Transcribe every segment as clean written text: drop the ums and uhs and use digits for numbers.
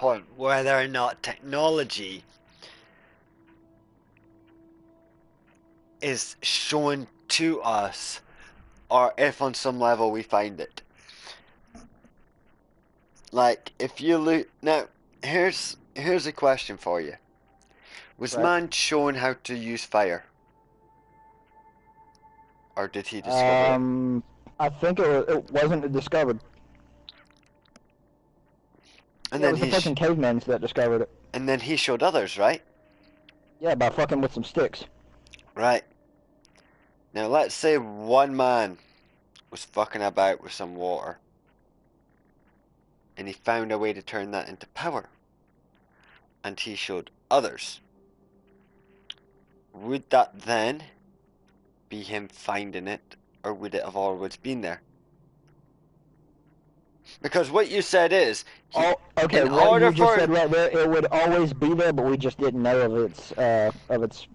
point whether or not technology is shown to us, or if on some level we find it. Like, if you look now, here's a question for you. Was Right. man shown how to use fire? Or did he discover it? I think it wasn't discovered. And Yeah, it then was the he fucking cavemans that discovered it. and then he showed others, right? Yeah, by fucking with some sticks. Right. Now let's say one man was fucking about with some water, and he found a way to turn that into power, and he showed others. Would that then be him finding it, or would it have always been there? Because what you said is, Oh, okay. in What order you just for said right there, it would always be there, but we just didn't know of its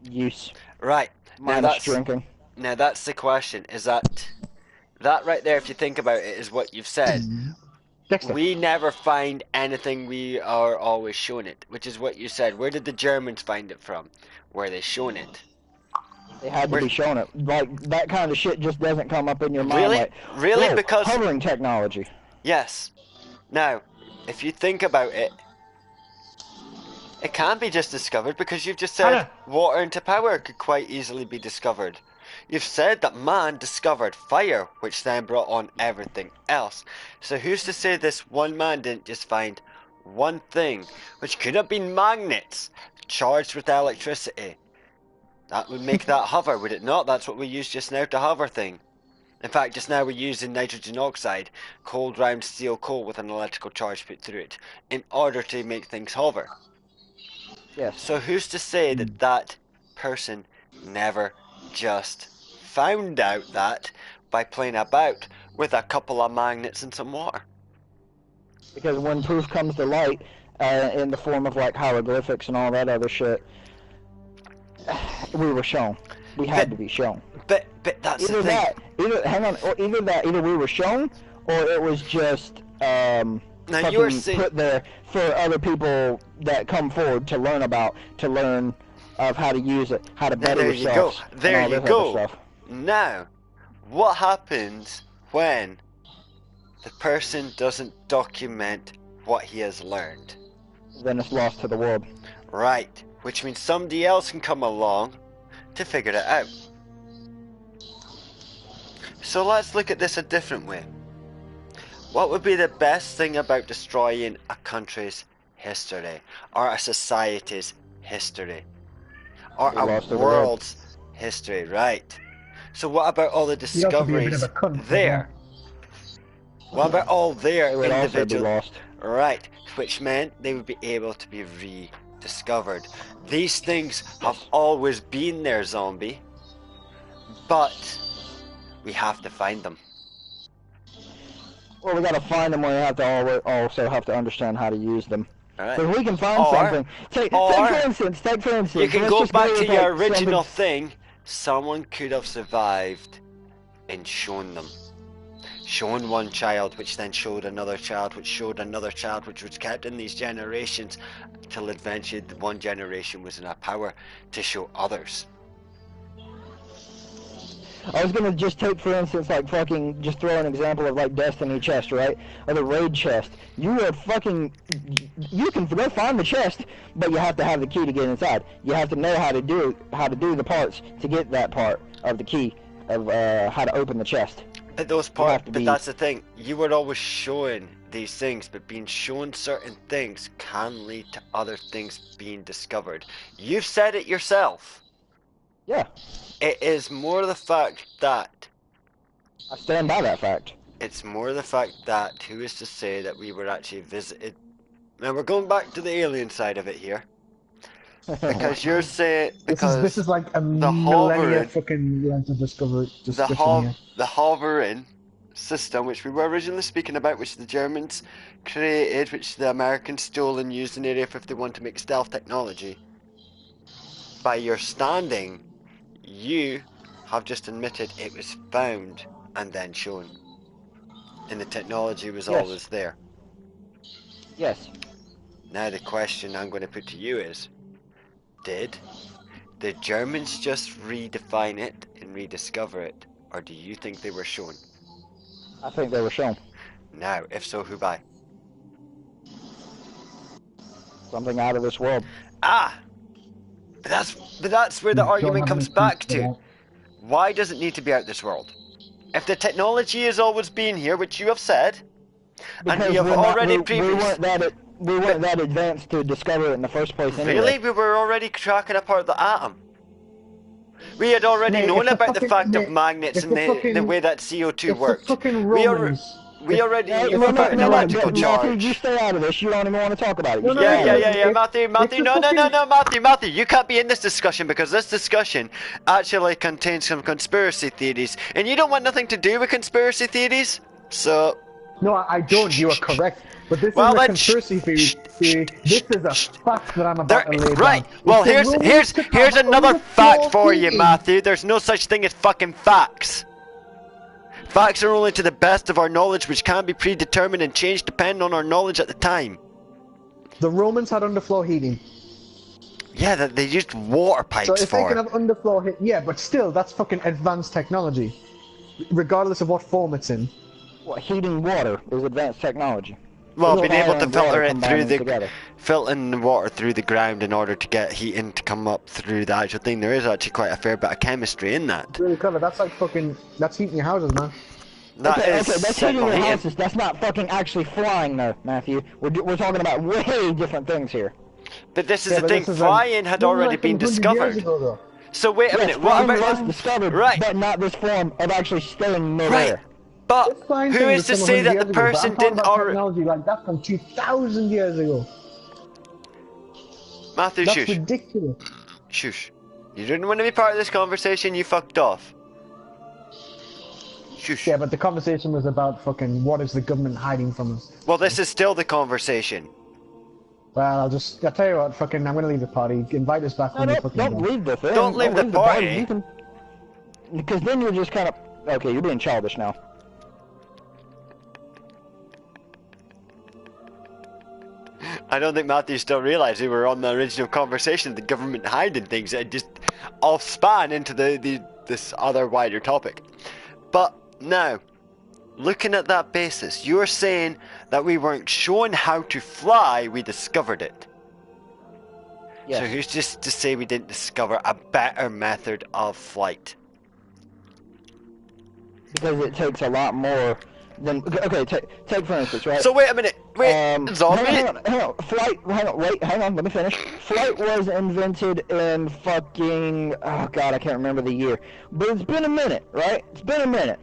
use. right Minus drinking. now that's the question. Is that right there? If you think about it, is what you've said. Dexter. We never find anything, we are always shown it, which is what you said. Where did the Germans find it from? Were they shown it? They had to be shown it. Like, that kind of shit just doesn't come up in your mind. Really? Like, Really? whoa, Because, hovering technology. yes. Now, if you think about it, it can be just discovered because you've just said Anna. water into power could quite easily be discovered. You've said that man discovered fire, which then brought on everything else. So who's to say this one man didn't just find one thing, which could have been magnets charged with electricity? That would make that hover, would it not? That's what we used just now to hover thing. In fact, just now we're using nitrogen oxide, cold round steel coal with an electrical charge put through it, in order to make things hover. Yes. So who's to say that that person never just found out that by playing about with a couple of magnets and some water? Because when proof comes to light, in the form of like hieroglyphics and all that other shit, we were shown. We had to be shown. But that's Either the thing. Either we were shown, or it was just Now you are saying, put there for other people that come forward to learn of how to use it, how to now better there you go. yourselves, There and all you this go. other stuff. Now, what happens when the person doesn't document what he has learned? Then it's lost to the world. Right, which means somebody else can come along to figure it out. So let's look at this a different way. What would be the best thing about destroying a country's history, or a society's history, or a world's history, right? So what about all the You'd also be a bit of discoveries a cunt as there? What about all their They would also be individual... lost. Right, which meant they would be able to be rediscovered. These things have always been there, zombie, but we have to find them. Well, we gotta find them. We have to also have to understand how to use them. Alright. So we can find something. Take for instance. You can let's go just back with, to like, your original something- thing. Someone could have survived and shown them. Shown one child, which then showed another child, which showed another child, which was kept in these generations till eventually one generation was enough power to show others. I was gonna just take, for instance, like fucking, just throw an example of like Destiny chest, right? Or the raid chest. You can go find the chest, but you have to have the key to get inside. You have to know how to do the parts to get that part of the key of how to open the chest. But that's the thing. You were always showing these things, but being shown certain things can lead to other things being discovered. You've said it yourself. Yeah. It is more the fact that... I stand by that fact. It's more the fact that, who is to say that we were actually visited... Now we're going back to the alien side of it here. Because you're saying... This is like a millennia fucking length of discussion here. The hovering system, which we were originally speaking about, which the Germans created, which the Americans stole and used in Area 51 to make stealth technology. By your standing, you have just admitted it was found and then shown. And the technology was always there. Yes. Now the question I'm going to put to you is, did the Germans just redefine it and rediscover it, or do you think they were shown? I think they were shown. Now, if so, who by? Something out of this world. Ah! But that's where the argument comes back to. That. Why does it need to be out this world? If the technology has always been here, which you have said, Because and you have already we weren't that advanced to discover it in the first place anyway. Really? We were already tracking apart the atom. We had already known about the fact of magnets and the way that CO2 worked. We already knew about an electrical charge. Matthew, you stay out of this. You don't even want to talk about it. Yeah, Matthew, Matthew, you can't be in this discussion because this discussion actually contains some conspiracy theories, and you don't want nothing to do with conspiracy theories, so... No, I don't. You are correct. But this is a conspiracy theory. This is a fact that I'm about to lay down. Right. Well, here's another fact for you, Matthew. There's no such thing as fucking facts. Facts are only to the best of our knowledge, which can be predetermined and changed depending on our knowledge at the time. The Romans had underfloor heating. Yeah, they used water pipes for it. So if they can have underfloor heat, yeah, but still, that's fucking advanced technology, regardless of what form it's in. Well, heating water is advanced technology. Well, being able to filter it through filtering the water through the ground in order to get heat in to come up through the actual thing. There is actually quite a fair bit of chemistry in that. Really clever. That's like fucking. That's heating your houses, man. Okay, that's heating your houses. That's not fucking actually flying, though, Matthew. We're talking about way different things here. But this is the thing. Flying had already been discovered. So wait a minute. What about was discovered, but not this form of actually staying midair. Right. But who is to say that the person didn't already... technology like that from 2,000 years ago. Matthew, that's shush. That's ridiculous. Shush. You didn't want to be part of this conversation, you fucked off. Shush. Yeah, but the conversation was about fucking what is the government hiding from us. Well, this is still the conversation. Well, I'll tell you what, fucking, I'm gonna leave the party. Invite us back when you fucking don't leave the thing. Don't leave the party. Because then you're just kind of... Okay, you're being childish now. I don't think Matthew still realised we were on the original conversation, the government hiding things. It just all span into this other wider topic. But now, looking at that basis, you're saying that we weren't shown how to fly, we discovered it. Yes. So who's just to say we didn't discover a better method of flight? Because it takes a lot more than... Okay, take for instance, right? So wait a minute. Wait, zombie? Hang on. Hang on, let me finish. Flight was invented in fucking... Oh god, I can't remember the year. But it's been a minute, right? It's been a minute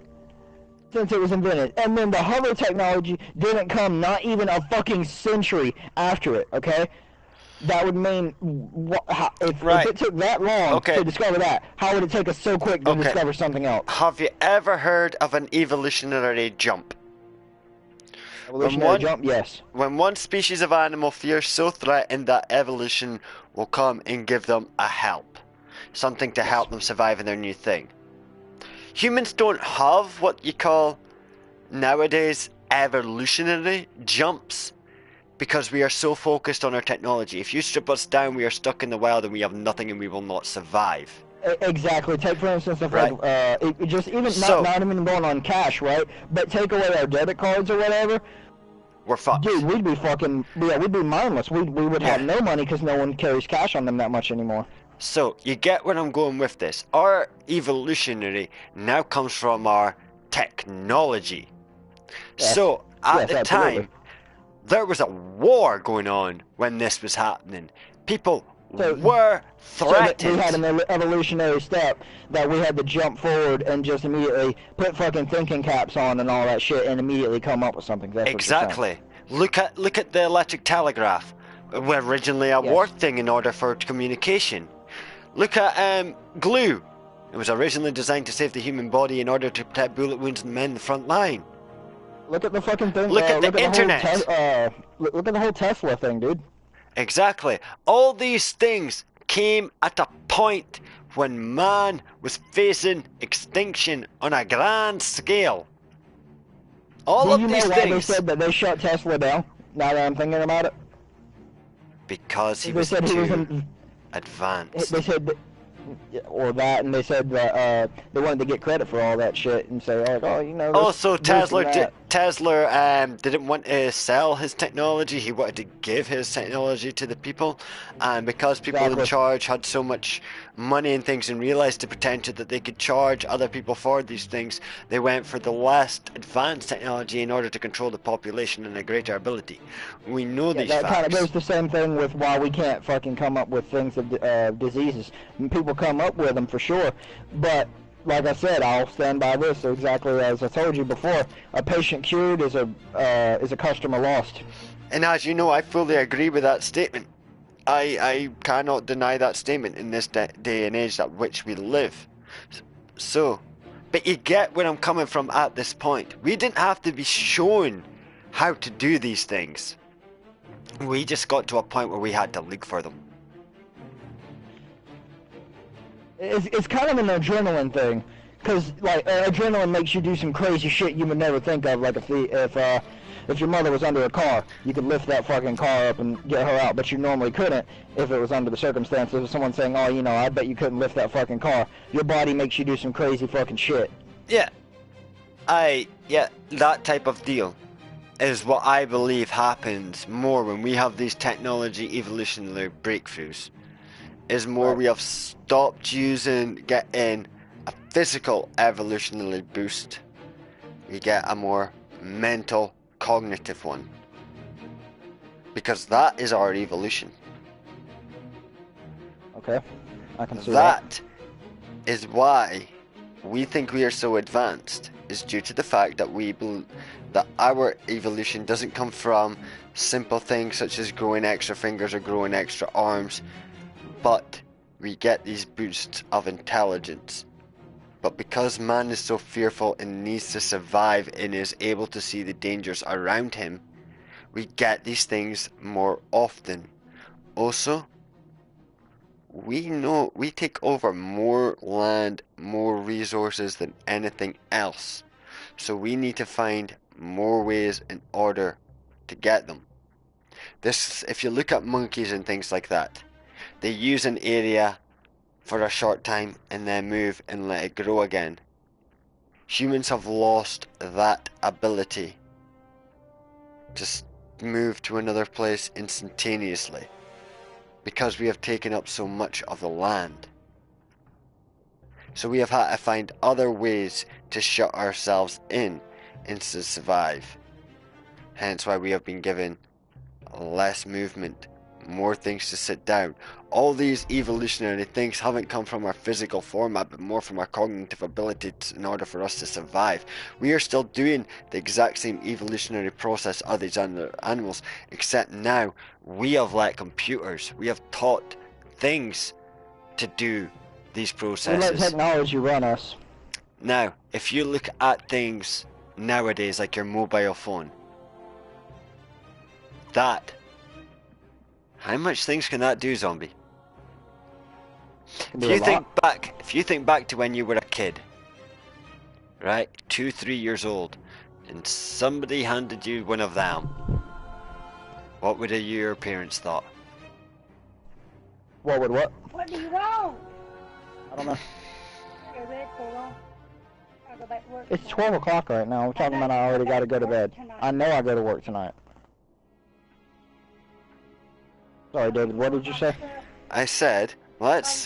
since it was invented. And then the hover technology didn't come not even a fucking century after it, okay? That would mean, if it took that long to discover that, how would it take us so quick to discover something else? Have you ever heard of an evolutionary jump? Evolutionary jump, yes. When one species of animal feels so threatened that evolution will come and give them a help. Something to help them survive in their new thing. Humans don't have what you call, nowadays, evolutionary jumps. Because we are so focused on our technology. If you strip us down, we are stuck in the wild and we have nothing and we will not survive. Exactly. Take for instance, if not even going on cash, right? But take away our debit cards or whatever. We're fucked. Dude, we'd be fucking, we'd be mindless. We would have no money because no one carries cash on them that much anymore. So, you get where I'm going with this. Our evolutionary now comes from our technology. Yes. So, at the time, there was a war going on when this was happening. People were threatened. So we had an evolutionary step that we had to jump forward and just immediately put fucking thinking caps on and all that shit and immediately come up with something. That's exactly. Look at the electric telegraph. We're originally a war thing in order for communication. Look at glue. It was originally designed to save the human body in order to protect bullet wounds and men in the front line. Look at the fucking thing. Look at the internet. Look at the whole Tesla thing, dude. Exactly. All these things came at a point when man was facing extinction on a grand scale. All of these things. They said that they shut Tesla down? Now that I'm thinking about it. Because he They was said he was too advanced. They said or that, and they said that they wanted to get credit for all that shit and say like, oh, you know. Also, Tesla didn't want to sell his technology. He wanted to give his technology to the people, and because people in charge had so much money and things and realized the potential that they could charge other people for these things, they went for the less advanced technology in order to control the population and a greater ability. We know these facts. That kind of goes the same thing with why we can't fucking come up with things of diseases. People come up with them for sure, but like I said, I'll stand by this. So exactly as I told you before, a patient cured is a customer lost. And as you know, I fully agree with that statement. I cannot deny that statement in this day and age at which we live. So, but you get where I'm coming from at this point. We didn't have to be shown how to do these things. We just got to a point where we had to look for them. It's kind of an adrenaline thing, because like adrenaline makes you do some crazy shit you would never think of. Like if your mother was under a car, you could lift that fucking car up and get her out, but you normally couldn't if it was under the circumstances of someone saying, oh, you know, I bet you couldn't lift that fucking car. Your body makes you do some crazy fucking shit. Yeah. That type of deal is what I believe happens more when we have these technology evolutionary breakthroughs. Is more we have stopped getting a physical evolutionary boost. We get a more mental, cognitive one. Because that is our evolution. Okay, I can see that. That is why we think we are so advanced, is due to the fact that we believe that our evolution doesn't come from simple things such as growing extra fingers or growing extra arms, but we get these boosts of intelligence. But because man is so fearful and needs to survive and is able to see the dangers around him, we get these things more often. Also, we know we take over more land, more resources than anything else. So we need to find more ways in order to get them. If you look at monkeys and things like that, they use an area for a short time and then move and let it grow again. Humans have lost that ability to move to another place instantaneously because we have taken up so much of the land. So we have had to find other ways to shut ourselves in and to survive. Hence why we have been given less movement, more things to sit down. All these evolutionary things haven't come from our physical format, but more from our cognitive abilities in order for us to survive. We are still doing the exact same evolutionary process of these animals, except now we have let computers, we have taught things to do these processes. We let technology run us. Now, if you look at things nowadays like your mobile phone, how much things can that do, zombie? If you think back to when you were a kid, right, 2, 3 years old, and somebody handed you one of them, what would your parents thought? What? What do you want? I don't know. Go back for long. I'll go back to work. It's 12 o'clock right now. We're talking about I already got to go to bed. I know I go to work tonight. Sorry, David, what did you say? I said, let's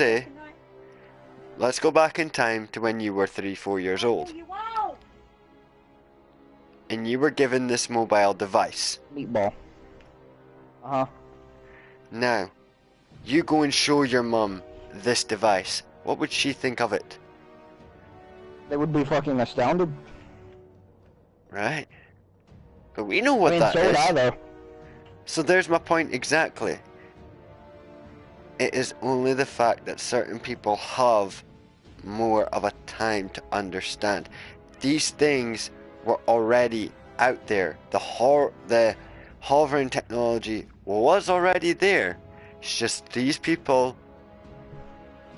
go back in time to when you were 3, 4 years old. And you were given this mobile device. Meatball. Uh-huh. Now, you go and show your mum this device. What would she think of it? They would be fucking astounded. Right. But we know what that so is. Would I, though. So there's my point exactly. It is only the fact that certain people have more of a time to understand. These things were already out there. The hovering technology was already there. It's just these people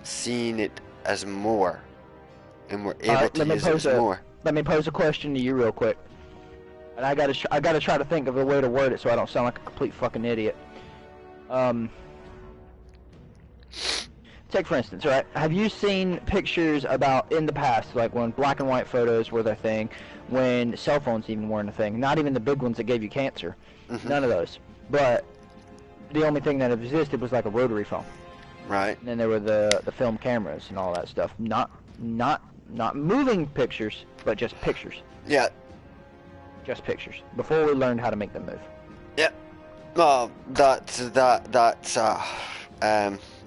seeing it as more, and were able to use it more. Let me pose a question to you real quick. And I gotta try to think of a way to word it so I don't sound like a complete fucking idiot. Take for instance, right? Have you seen pictures about in the past, like when black and white photos were their thing, when cell phones even weren't a thing? Not even the big ones that gave you cancer. None of those. But the only thing that existed was like a rotary phone. Right. And then there were the film cameras and all that stuff. Not moving pictures, but just pictures. Yeah. Just pictures. Before we learned how to make them move. Yeah. Well, that's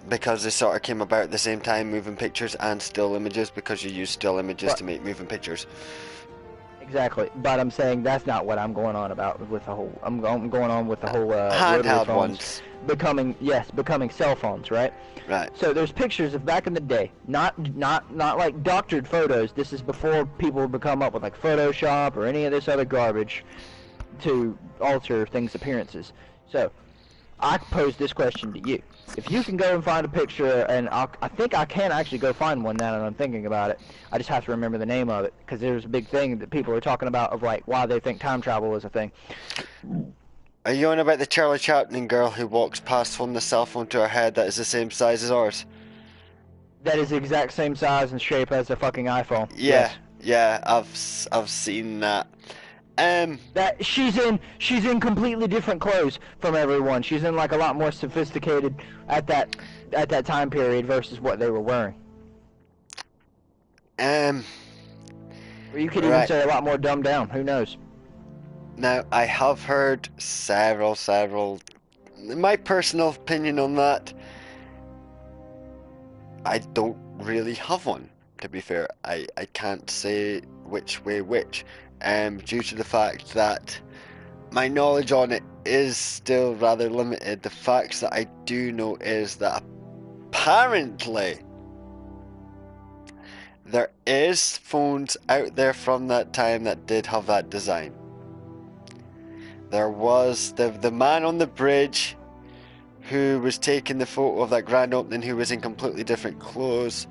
because they sort of came about at the same time, moving pictures and still images, because you use still images to make moving pictures. Exactly, but I'm saying that's not what I'm going on about with the whole. I'm going on with the whole handheld rotary phones ones becoming cell phones, right? Right. So there's pictures of back in the day, not like doctored photos. This is before people would come up with like Photoshop or any of this other garbage to alter things' appearances. So I pose this question to you. If you can go and find a picture, and I think I can actually go find one now that I'm thinking about it. I just have to remember the name of it, because there's a big thing that people are talking about of like why they think time travel is a thing. Are you on about the Charlie Chaplin girl who walks past holding the cell phone to her head that is the same size as ours? That is the exact same size and shape as the fucking iPhone. Yeah, Yes. yeah, I've seen that. That she's in completely different clothes from everyone. She's in like a lot more sophisticated at that time period versus what they were wearing. Or you could even say a lot more dumbed down. Who knows? Now, I have heard several. My personal opinion on that, I don't really have one, to be fair. I can't say which way which, due to the fact that my knowledge on it is still rather limited. The facts that I do know is that apparently there is phones out there from that time that did have that design. There was the man on the bridge who was taking the photo of that grand opening, who was in completely different clothes,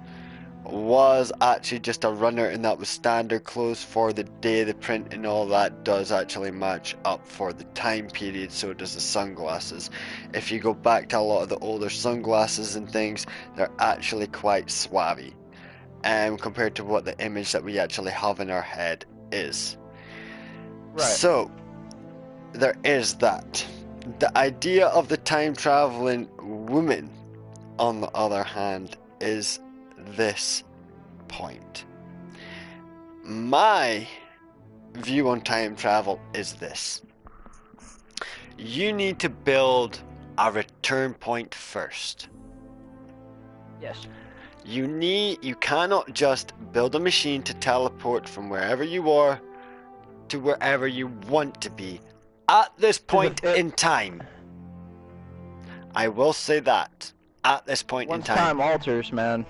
was actually just a runner, and that was standard clothes for the day. The print and all that does actually match up for the time period, so does the sunglasses. If you go back to a lot of the older sunglasses and things, they're actually quite suave, compared to what the image that we actually have in our head is. Right. So there is that. The idea of the time traveling woman, on the other hand, is this point. My view on time travel is this. You need to build a return point first. Yes. You cannot just build a machine to teleport from wherever you are to wherever you want to be at this point in time. I will say that at this point in time. Once time alters, man.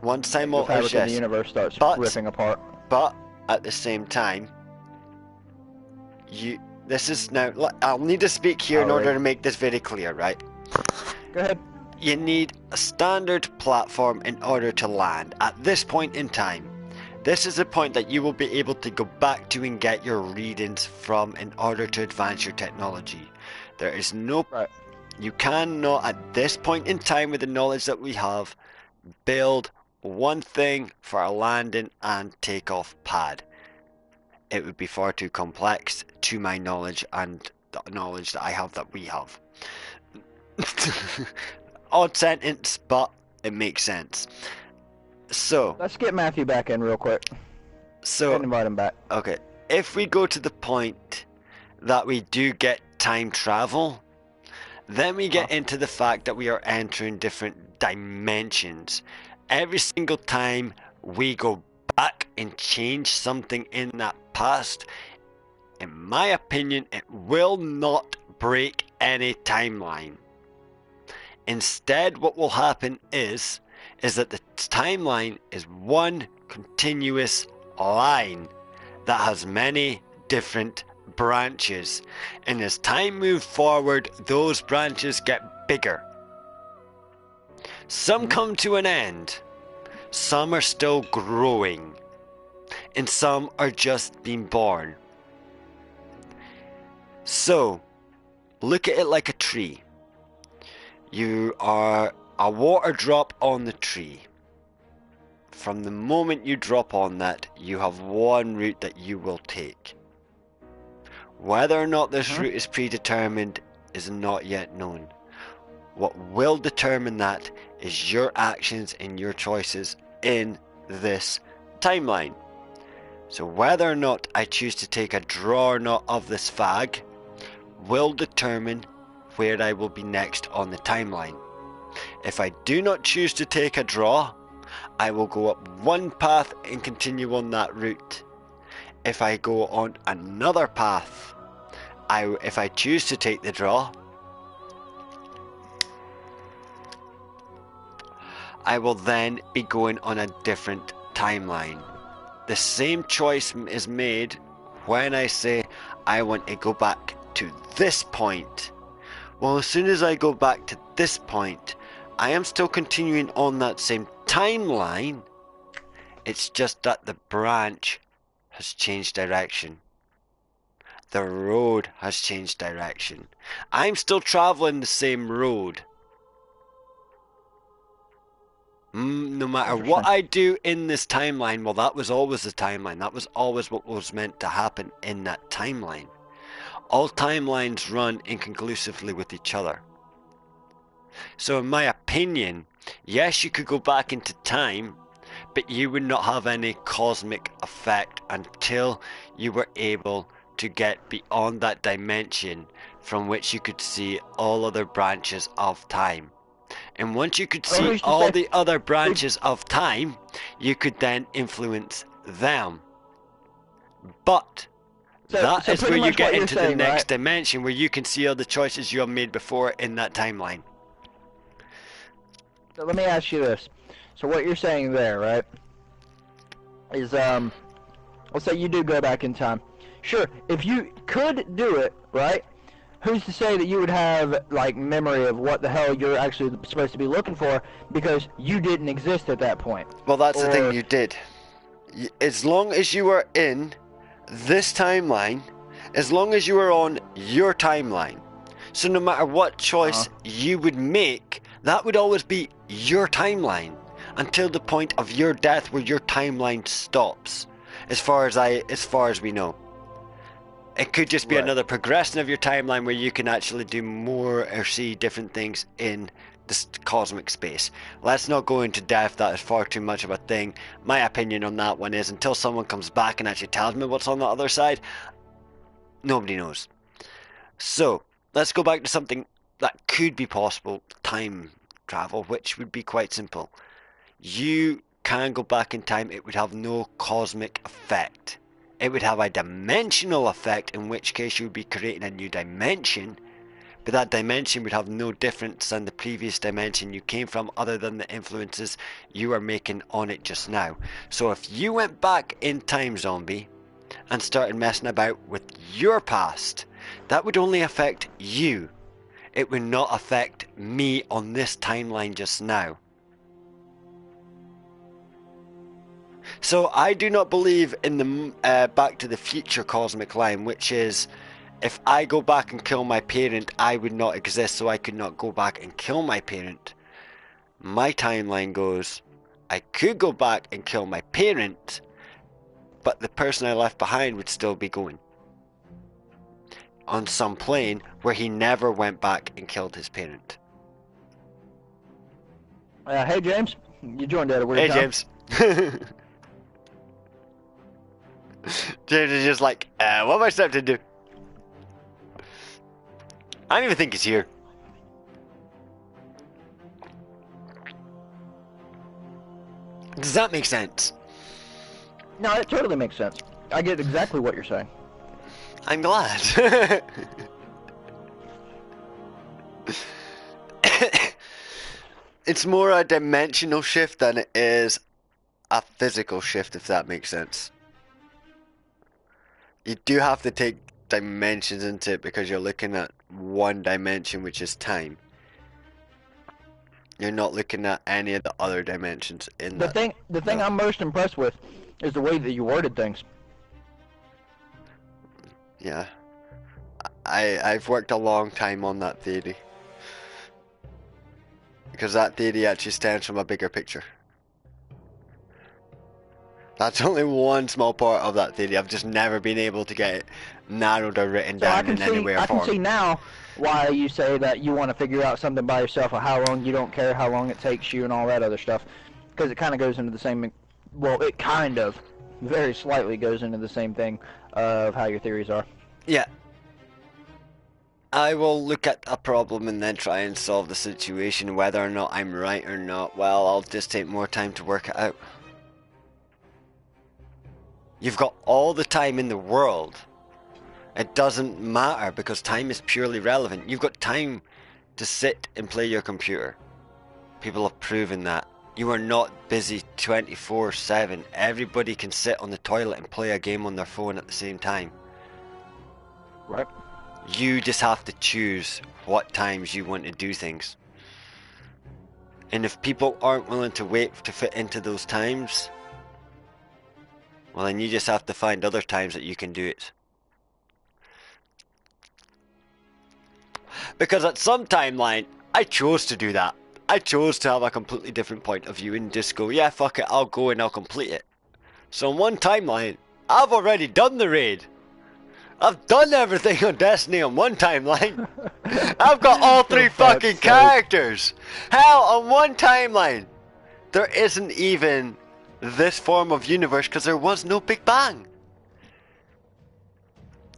Once time the alters, fabric of the universe starts ripping apart. But at the same time, this is now. I'll need to speak here in order to make this very clear, right? Go ahead. You need a standard platform in order to land at this point in time. This is the point that you will be able to go back to and get your readings from in order to advance your technology. There is no... Right. You cannot, at this point in time, with the knowledge that we have, build one thing for a landing and takeoff pad. It would be far too complex to my knowledge and the knowledge that I have that we have. Odd sentence, but it makes sense. So let's get Matthew back in real quick. So invite him back. Okay, if we go to the point that we do get time travel, then we get into the fact that we are entering different dimensions. Every single time we go back and change something in that past, in my opinion, it will not break any timeline. Instead, what will happen is that the timeline is one continuous line that has many different branches, and as time moves forward, those branches get bigger. Some come to an end, some are still growing, and some are just being born. So look at it like a tree. You are a water drop on the tree. From the moment you drop on that, you have one route that you will take. Whether or not this route is predetermined is not yet known. What will determine that is your actions and your choices in this timeline. So whether or not I choose to take a draw or not of this fag will determine where I will be next on the timeline. If I do not choose to take a draw, I will go up one path and continue on that route. If I go on another path, if I choose to take the draw, I will then be going on a different timeline. The same choice is made when I say I want to go back to this point. Well, as soon as I go back to this point, I am still continuing on that same timeline. It's just that the branch has changed direction. The road has changed direction. I'm still traveling the same road. No matter what I do in this timeline, well, that was always the timeline. That was always what was meant to happen in that timeline. All timelines run inconclusively with each other. So in my opinion, yes, you could go back into time, but you would not have any cosmic effect until you were able to get beyond that dimension from which you could see all other branches of time. And once you could see all the other branches of time, you could then influence them. But that is where you get into the next dimension, where you can see all the choices you have made before in that timeline. So let me ask you this. So what you're saying there, right, is, let's say you do go back in time. Sure, if you could do it, right, who's to say that you would have, like, memory of what the hell you're actually supposed to be looking for, because you didn't exist at that point? Well, that's the thing, you did. As long as you were in this timeline, as long as you were on your timeline, so no matter what choice you would make, that would always be your timeline until the point of your death, where your timeline stops, as far as we know. It could just be another progression of your timeline where you can actually do more or see different things in this cosmic space. Let's not go into depth, that is far too much of a thing. My opinion on that one is, until someone comes back and actually tells me what's on the other side, nobody knows. So, let's go back to something that could be possible, time travel, which would be quite simple. You can go back in time, it would have no cosmic effect. It would have a dimensional effect, in which case you would be creating a new dimension, but that dimension would have no difference than the previous dimension you came from, other than the influences you are making on it just now. So if you went back in time, zombie, and started messing about with your past, that would only affect you. It would not affect me on this timeline just now. So I do not believe in the Back to the Future cosmic line, which is, if I go back and kill my parent, I would not exist, so I could not go back and kill my parent. My timeline goes, I could go back and kill my parent, but the person I left behind would still be going on some plane where he never went back and killed his parent. Hey James, you joined at a weird time. Hey James. James is just like, what am I supposed to do? I don't even think he's here. Does that make sense? No, it totally makes sense. I get exactly what you're saying. I'm glad. It's more a dimensional shift than it is a physical shift, if that makes sense. You do have to take dimensions into it, because you're looking at one dimension, which is time. You're not looking at any of the other dimensions in the thing I'm most impressed with is the way that you worded things. Yeah. I've worked a long time on that theory. Because that theory actually stems from a bigger picture. That's only one small part of that theory. I've just never been able to get it narrowed or written down in any way or I form. can see now why you say that you want to figure out something by yourself, or how long you don't care how long it takes you and all that other stuff. Because it kind of goes into the same, well, it kind of, very slightly goes into the same thing of how your theories are. Yeah. I will look at a problem and then try and solve the situation. Whether or not I'm right or not, well, I'll just take more time to work it out. You've got all the time in the world. It doesn't matter because time is purely relevant. You've got time to sit and play your computer. People have proven that. You are not busy 24/7. Everybody can sit on the toilet and play a game on their phone at the same time. Right. You just have to choose what times you want to do things. And if people aren't willing to wait to fit into those times, well, then you just have to find other times that you can do it. Because at some timeline, I chose to do that. I chose to have a completely different point of view and just go, yeah, fuck it, I'll go and I'll complete it. So in one timeline, I've already done the raid. I've done everything on Destiny on one timeline. I've got all 3 fucking characters. Hell, on one timeline, there isn't even this form of universe because there was no Big Bang.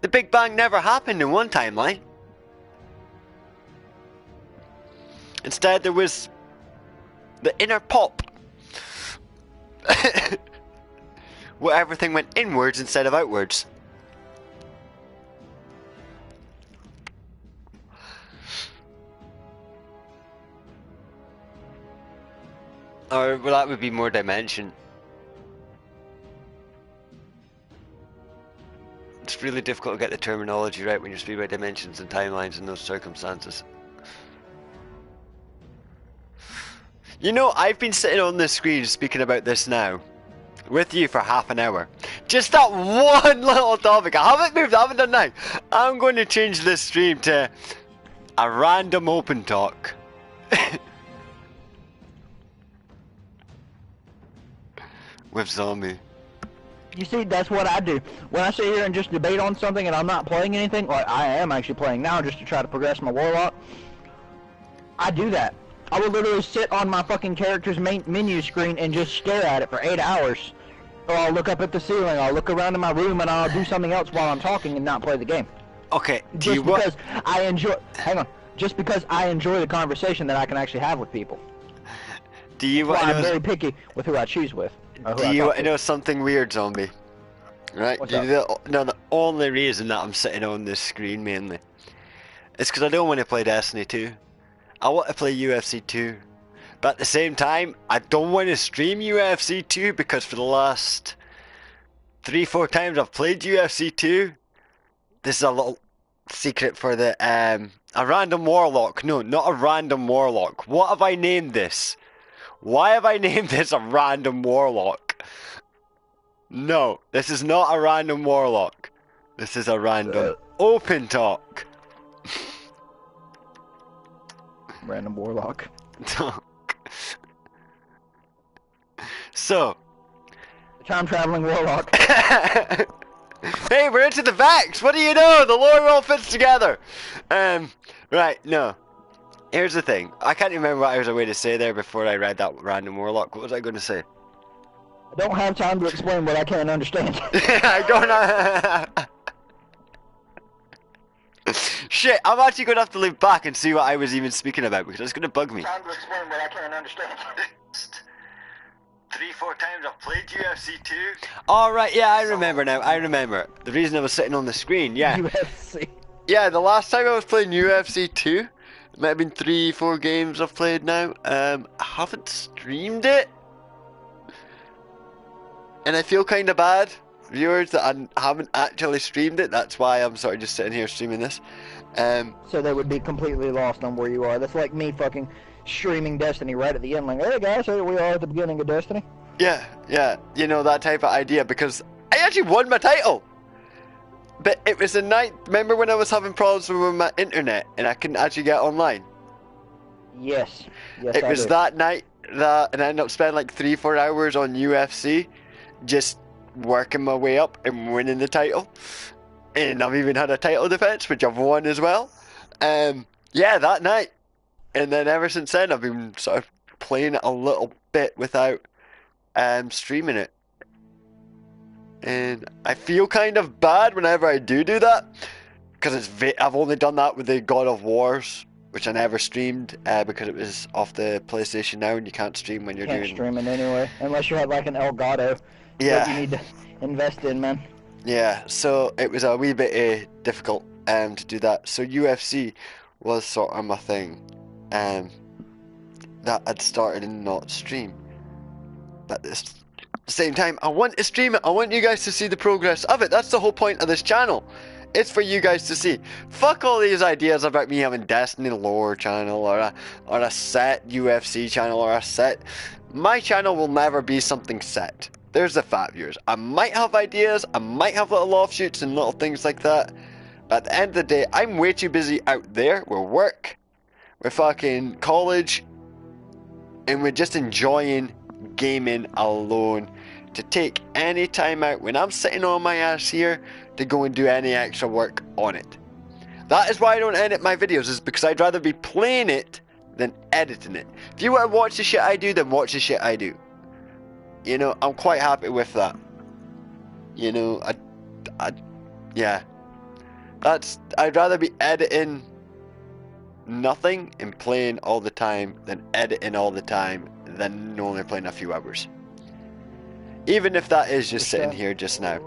The Big Bang never happened in one timeline. Instead, there was the inner pop, where everything went inwards instead of outwards. Or, well, that would be more dimension. It's really difficult to get the terminology right when you're speaking about dimensions and timelines in those circumstances. You know, I've been sitting on this screen speaking about this now with you for half an hour. Just that one little topic. I haven't moved, I haven't done nothing. I'm going to change this stream to a random open talk. With Zombie. You see, that's what I do. When I sit here and just debate on something and I'm not playing anything, like I am actually playing now just to try to progress my Warlock, I do that. I will literally sit on my fucking character's main menu screen and just stare at it for 8 hours. Or I'll look up at the ceiling, I'll look around in my room, and I'll do something else while I'm talking and not play the game. Okay, Just because I enjoy the conversation that I can actually have with people. Do you want to know? I'm very picky with who I choose with. Do you want to know something weird, Zombie? Right? What's the only reason that I'm sitting on this screen mainly is because I don't want to play Destiny 2. I want to play UFC 2. But at the same time, I don't want to stream UFC 2 because for the last 3-4 times I've played UFC 2, this is a little secret for the a random warlock. No, not a random warlock. What have I named this? Why have I named this a random warlock? No, this is not a random warlock. This is a random open talk. Random warlock. Talk. So. Time traveling warlock. Hey, we're into the facts. What do you know? The lore all fits together. Right, no. Here's the thing. I can't remember what I was going to say there before I read that random warlock. What was I going to say? I don't have time to explain what I can't understand. I don't Shit, I'm actually going to have to look back and see what I was even speaking about because it's going to bug me. Time to explain what I can't understand. 3-4 times I've played UFC 2. Alright, yeah, I remember now. I remember. The reason I was sitting on the screen, yeah. UFC. Yeah, the last time I was playing UFC 2, it might have been 3-4 games I've played now. I haven't streamed it. And I feel kind of bad, viewers, that I haven't actually streamed it. That's why I'm sort of just sitting here streaming this. So they would be completely lost on where you are. That's like me fucking streaming Destiny right at the end, like, hey guys, here we are at the beginning of Destiny. Yeah, you know, that type of idea, because I actually won my title. But it was a night, remember when I was having problems with my internet and I couldn't actually get online? Yes. Yes, It I was do. that night that, and I ended up spending like 3-4 hours on UFC, just working my way up and winning the title. And I've even had a title defense, which I've won as well. Yeah, that night. And then ever since then, I've been sort of playing it a little bit without streaming it. And I feel kind of bad whenever I do that, because I've only done that with the God of Wars, which I never streamed because it was off the PlayStation Now, and you can't stream when you're Can't doing. stream it anyway, unless you had like an Elgato Yeah. that you need to invest in, man. Yeah, so it was a wee bit difficult to do that. So UFC was sort of my thing that I'd started and not stream. But at the same time, I want to stream it. I want you guys to see the progress of it. That's the whole point of this channel. It's for you guys to see. Fuck all these ideas about me having Destiny lore channel or a set UFC channel or a set. My channel will never be something set. There's the fact, viewers. I might have ideas, I might have little offshoots and little things like that. But at the end of the day, I'm way too busy out there with work, with fucking college, and with just enjoying gaming alone to take any time out when I'm sitting on my ass here to go and do any extra work on it. That is why I don't edit my videos, is because I'd rather be playing it than editing it. If you want to watch the shit I do, then watch the shit I do. You know, I'm quite happy with that. You know, yeah. I'd rather be editing nothing and playing all the time than editing all the time than only playing a few hours. Even if that is just sitting here just now.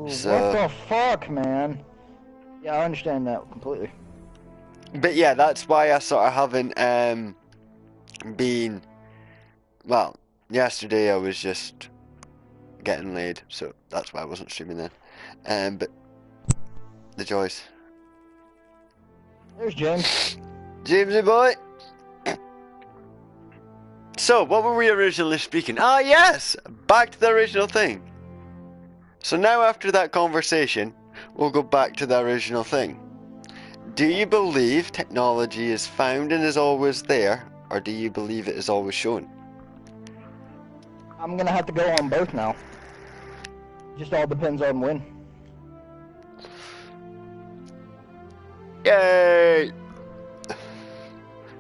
So, what the fuck, man? Yeah, I understand that completely. but yeah, that's why I sort of haven't been. Well, yesterday I was just getting laid, so that's why I wasn't streaming then. But the joys. There's James. Jamesy boy. So, what were we originally speaking? Ah, yes! Back to the original thing. So now after that conversation, we'll go back to the original thing. Do you believe technology is found and is always there, or do you believe it is always shown? I'm gonna have to go on both now. Just all depends on when. Yay!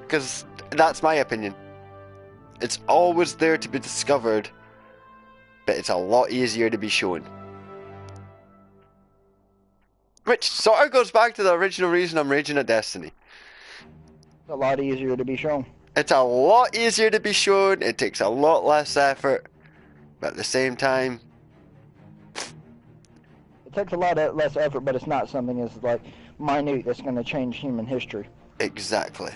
Because that's my opinion. It's always there to be discovered, but it's a lot easier to be shown. Which sort of goes back to the original reason I'm raging at Destiny. It's a lot easier to be shown. It's a lot easier to be shown, it takes a lot less effort, but at the same time... It takes a lot less effort, but it's not something that's like minute that's going to change human history. Exactly.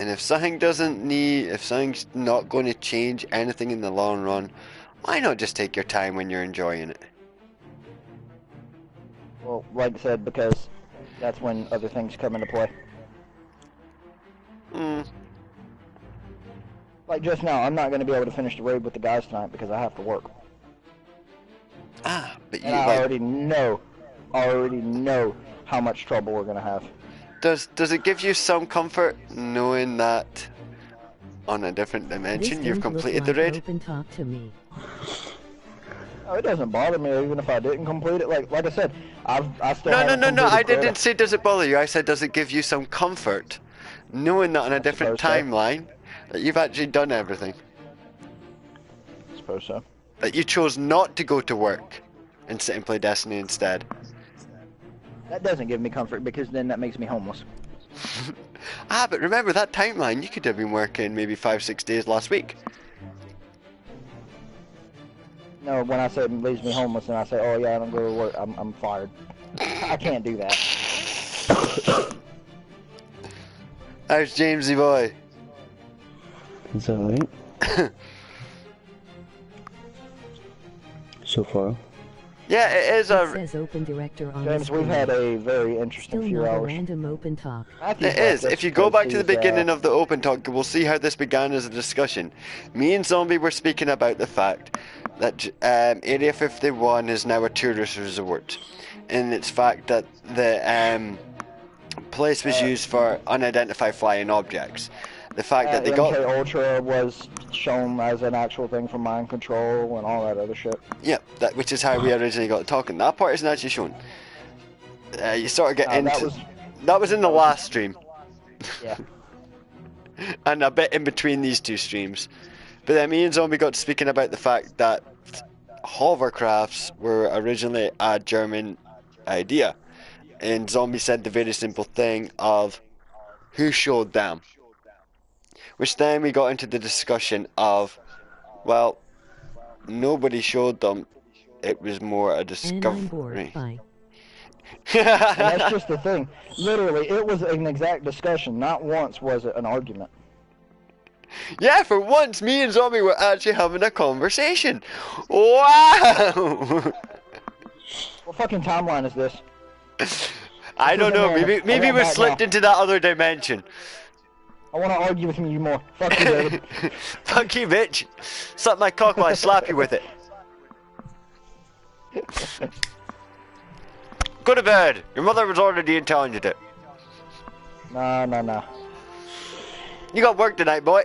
And if something's not going to change anything in the long run, why not just take your time when you're enjoying it? Well, like I said, because that's when other things come into play. Like just now, I'm not going to be able to finish the raid with the guys tonight because I have to work. Ah, but you And I like... already know how much trouble we're going to have. Does it give you some comfort knowing that on a different dimension you've completed the raid? Open talk to me. Oh, it doesn't bother me even if I didn't complete it. Like I said, I still No, haven't completed I Crota. didn't say does it bother you. I said does it give you some comfort knowing that on a different suppose so. timeline that you've actually done everything. I suppose so. That you chose not to go to work and sit and play Destiny instead. That doesn't give me comfort because then that makes me homeless. Ah, but remember that timeline, you could have been working maybe 5-6 days last week. No, when I say it leaves me homeless and I say, oh yeah, I don't go to work, I'm fired. I can't do that. How's Jamesy boy? It's alright. So far. Yeah, it is It says open director on James, the we've screen. had a very interesting Still few not a hours. random open talk. Matthew's It is. left us If you go because back to the he's, beginning of the open talk, we'll see how this began as a discussion. Me and Zombie were speaking about the fact that Area 51 is now a tourist resort, and its fact that Place was used for unidentified flying objects. The fact that they MK got... Ultra was shown as an actual thing for mind control and all that other shit. Yeah, which is how we originally got talking. That part isn't actually shown. You sort of get into... That was in the last stream. Yeah. And a bit in between these two streams. But then me and Zombie got to speaking about the fact that hovercrafts were originally a German idea. And Zombie said the very simple thing of who showed them. Which then we got into the discussion of, well, nobody showed them. It was more a discovery. And that's just the thing. Literally, it was an exact discussion. Not once was it an argument. Yeah, for once, me and Zombie were actually having a conversation. Wow! What fucking timeline is this? I don't know. Maybe we slipped into that other dimension. I want to argue with you more. Fuck you, David. Fuck you, bitch. Suck my cock while I slap you with it. Go to bed. Your mother was already in telling you to. Nah. You got work tonight, boy.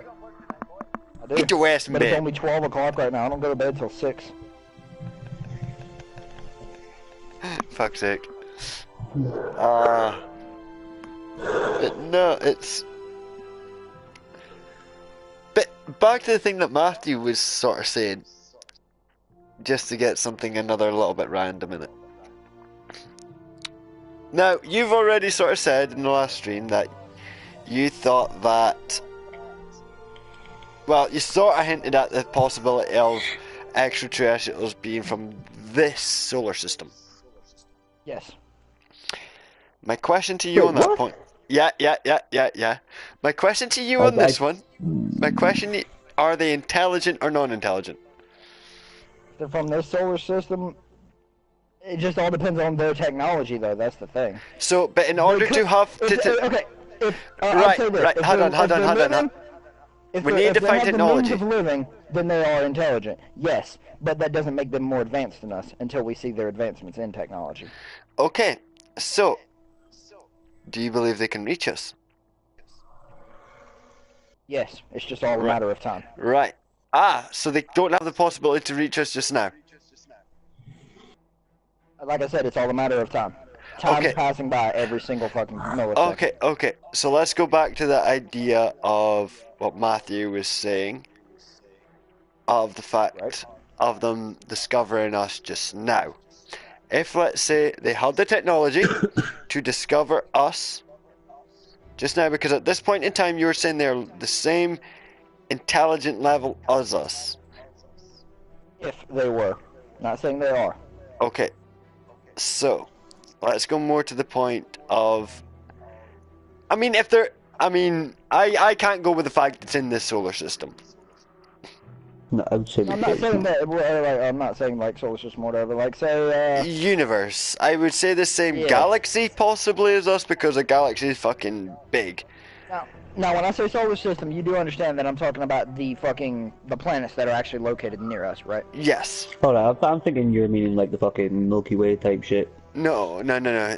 I do. Get your ass in but bed. It's only 12 o'clock right now. I don't go to bed till 6. Fuck's sake. But no, it's... But back to the thing that Matthew was sort of saying. Just to get something another little bit random in it. Now, you've already sort of said in the last stream that you thought that... Well, you sort of hinted at the possibility of extraterrestrials being from this solar system. Yes. My question to you on that point... Yeah. My question to you on this one... My question, are they intelligent or non-intelligent? They're from this solar system. It just all depends on their technology, though. That's the thing. So, but in order to have... Okay, right, hold on. We need to find technology. If they have the means of living, then they are intelligent. Yes, but that doesn't make them more advanced than us until we see their advancements in technology. Okay, so... Do you believe they can reach us? Yes, it's just all a matter of time. Right. So they don't have the possibility to reach us just now. Like I said, it's all a matter of time. Time's passing by every single fucking millisecond. Okay. So let's go back to the idea of what Matthew was saying. Of the fact of them discovering us just now. If, let's say, they had the technology to discover us just now, because at this point in time you were saying they're the same intelligent level as us. If they were. Not saying they are. Okay. So, let's go more to the point of... I mean, if they're... I can't go with the fact it's in this solar system. No, I would say I'm not saying that, I'm not saying like solar system or whatever, like say, universe. I would say the same galaxy possibly as us, because a galaxy is fucking big. Now when I say solar system, you do understand that I'm talking about the planets that are actually located near us, right? Yes. Hold on, I'm thinking you're meaning like the fucking Milky Way type shit. No.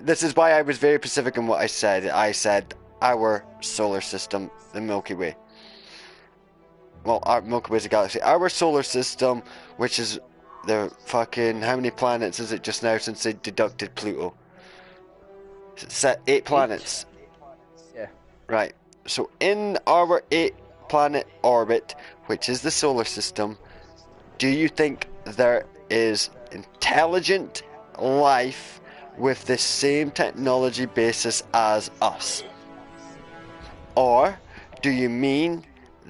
This is why I was very specific in what I said. I said our solar system, the Milky Way. Well, our Milky Way is a galaxy. Our solar system, which is the fucking... How many planets is it just now since they deducted Pluto? It's 8 planets. Yeah. Right. So in our 8-planet orbit, which is the solar system, do you think there is intelligent life with the same technology basis as us? Or do you mean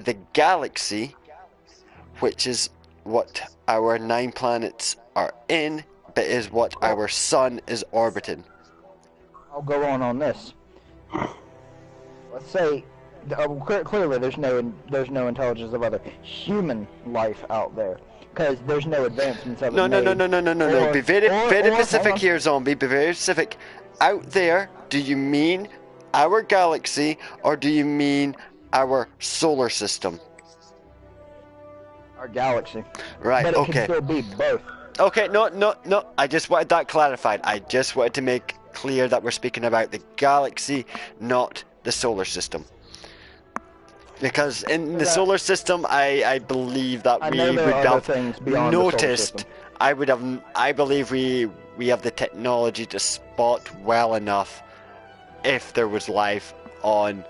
the galaxy, which is what our 9 planets are in, but is what our sun is orbiting? I'll go on this. Let's say, clearly there's no intelligence of other human life out there, because there's no advancements of it. No. Be very specific here, Zombie. Be very specific. Out there, do you mean our galaxy, or do you mean our solar system? Our galaxy. Right, but it can still be both. Okay, no. I just wanted that clarified. I just wanted to make clear that we're speaking about the galaxy, not the solar system. Because in the solar system, I believe that I we know there would are other have things beyond the solar system. noticed. I believe we have the technology to spot well enough if there was life on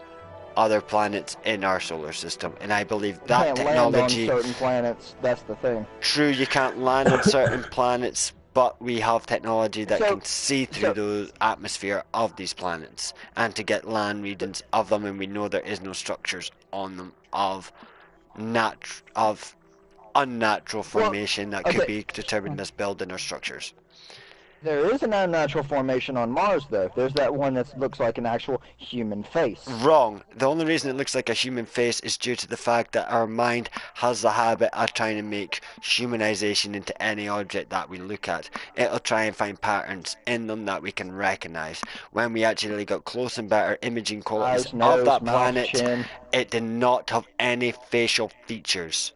other planets in our solar system, and I believe You that can't land on technology. certain planets. That's the thing. True, you can't land on certain planets, but we have technology that So- can see through the atmosphere of these planets and to get land readings of them, and we know there is no structures on them of unnatural formation that could be determined as building or structures. There is an unnatural formation on Mars, though. There's that one that looks like an actual human face. Wrong. The only reason it looks like a human face is due to the fact that our mind has the habit of trying to make humanization into any object that we look at. It'll try and find patterns in them that we can recognize. When we actually got close and better imaging qualities Eyes, nose, of that mouth, planet, chin. it did not have any facial features.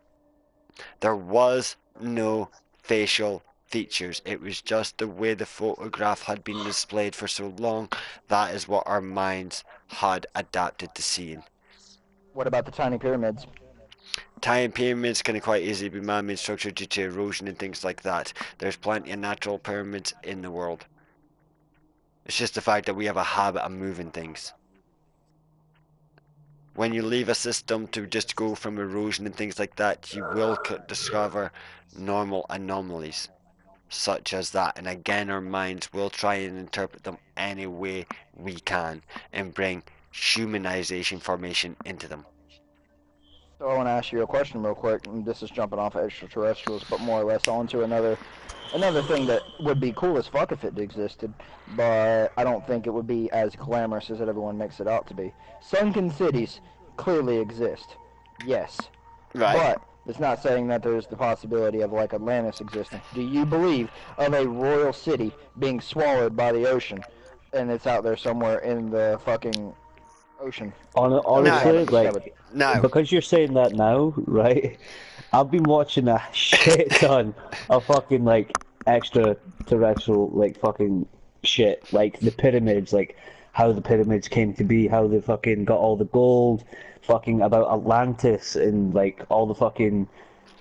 There was no facial features. It was just the way the photograph had been displayed for so long. That is what our minds had adapted to seeing. What about the tiny pyramids? Tiny pyramids can quite easily be man-made structure due to erosion and things like that. There's plenty of natural pyramids in the world. It's just the fact that we have a habit of moving things. When you leave a system to just go from erosion and things like that, you will discover normal anomalies such as that, and again our minds will try and interpret them any way we can and bring humanization formation into them. So I want to ask you a question real quick, and this is jumping off of extraterrestrials, but more or less onto another thing that would be cool as fuck if it existed, but I don't think it would be as glamorous as everyone makes it out to be. Sunken cities clearly exist, yes, Right. but it's not saying that there's the possibility of like Atlantis existing. Do you believe of a royal city being swallowed by the ocean, and it's out there somewhere in the fucking ocean? Honestly, No. No. because you're saying that now, right? I've been watching a shit ton of fucking like extraterrestrial like fucking shit, like the pyramids, like how the pyramids came to be, how they fucking got all the gold, fucking about Atlantis and like all the fucking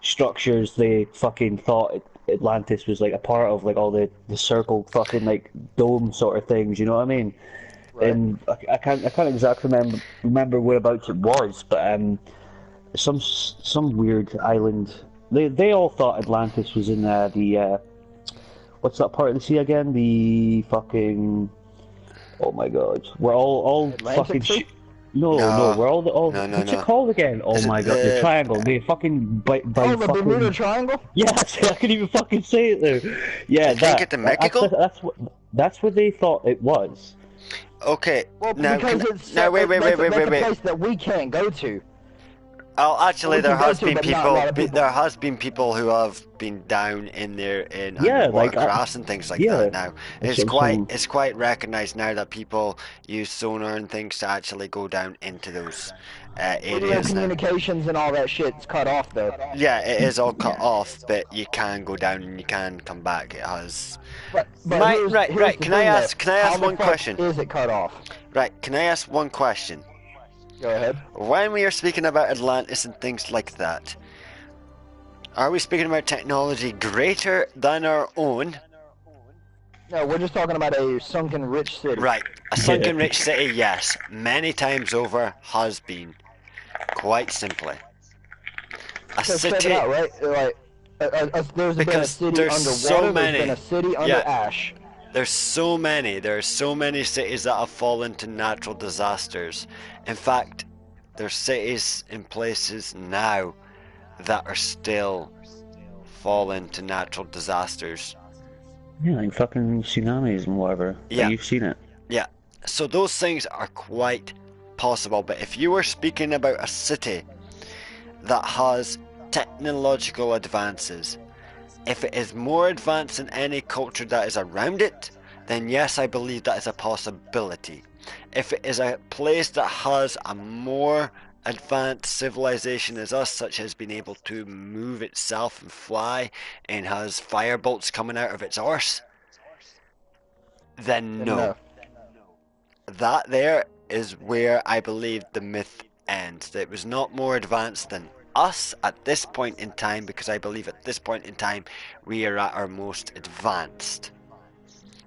structures they fucking thought Atlantis was like a part of, like all the circle fucking like dome sort of things, you know what I mean? Right. And I can't exactly remember whereabouts it was, but some weird island. They all thought Atlantis was in the what's that part of the sea again? The fucking, oh my god, we're all Atlantic fucking Sea? no, we're all No. what's it called again? Oh Is it my god, the triangle. They fucking by Oh, the fucking Bermuda Triangle? yeah, I couldn't even fucking say it there. Yeah, You think it's in Mexico? That's what they thought it was. Okay. Well, Now, because it's now wait. that's a place that we can't go to. Oh, actually, We there can go has to, been but not a people. lot of people. There has been people who have been down in there in Yeah, underwater like, crafts and things like yeah, that. Now that's what I'm saying. it's quite recognised now that people use sonar and things to actually go down into those Radio areas now. communications and all that shit's cut off, though. Yeah, it is all cut off, but you can go down and you can come back. It has. But Right. here's the Can I thing, ask? though. Can I ask How the one fuck question? is it cut off? Right. Can I ask one question? Go ahead. When we are speaking about Atlantis and things like that, are we speaking about technology greater than our own? No, we're just talking about a sunken rich city. Right, a sunken rich city, yes, many times over has been. Quite simply. A So check it city, out, right? Like, there's been a Because city there's underwater, so many. there's been a city under Yeah. ash. there's so many cities that have fallen to natural disasters. In fact, there's cities in places now that are still falling to natural disasters. Yeah, like fucking tsunamis and whatever. Yeah. Like, you've seen it. Yeah, so those things are quite possible, but if you were speaking about a city that has technological advances, if it is more advanced than any culture that is around it, then yes, I believe that is a possibility. If it is a place that has a more advanced civilization as us, such as being able to move itself and fly, and has fire bolts coming out of its arse, then Then no. That there is where I believe the myth ends. That it was not more advanced than us at this point in time, because I believe at this point in time we are at our most advanced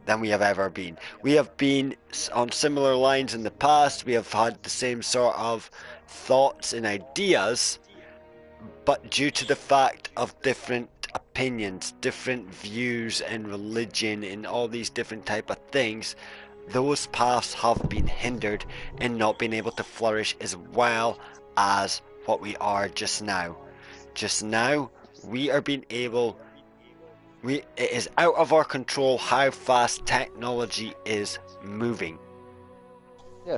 than we have ever been. We have been on similar lines in the past. We have had the same sort of thoughts and ideas, but due to the fact of different opinions, different views in religion and all these different type of things, those paths have been hindered and not been able to flourish as well as what we are just now. Just now, we are being able... it is out of our control how fast technology is moving. Yeah.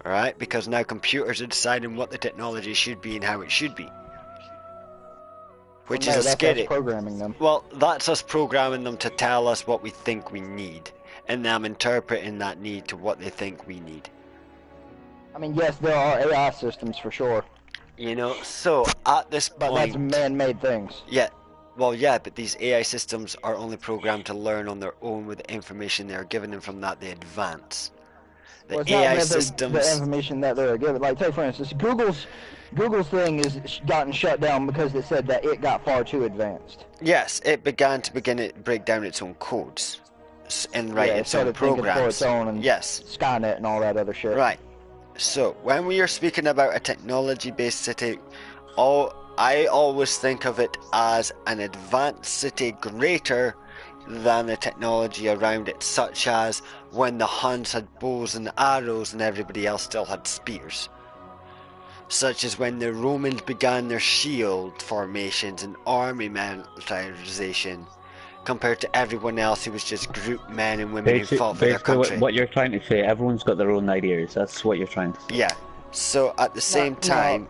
Alright? Because now computers are deciding what the technology should be and how it should be. Which Well, no, is a that's scary... us programming them. Well, that's us programming them to tell us what we think we need, and them interpreting that need to what they think we need. I mean, yes, there are AI systems for sure. You know, so at this But point... that's man-made things. Yeah, well, yeah, but these AI systems are only programmed to learn on their own with the information they are given, and from that they advance. The Well, it's AI not that systems... the information that they're given. Like, take for instance, Google's thing is gotten shut down because it said that it got far too advanced. Yes, it began to break down its own codes and write Yeah, it its own started thinking for programs. its own, and Yes. Skynet and all that other shit. Right. So, when we are speaking about a technology-based city, I always think of it as an advanced city greater than the technology around it, such as when the Huns had bows and arrows and everybody else still had spears. Such as when the Romans began their shield formations and army militarization, compared to everyone else who was just group men and women who fought for their country. What you're trying to say, everyone's got their own ideas. That's what you're trying to say. Yeah. So at the same time,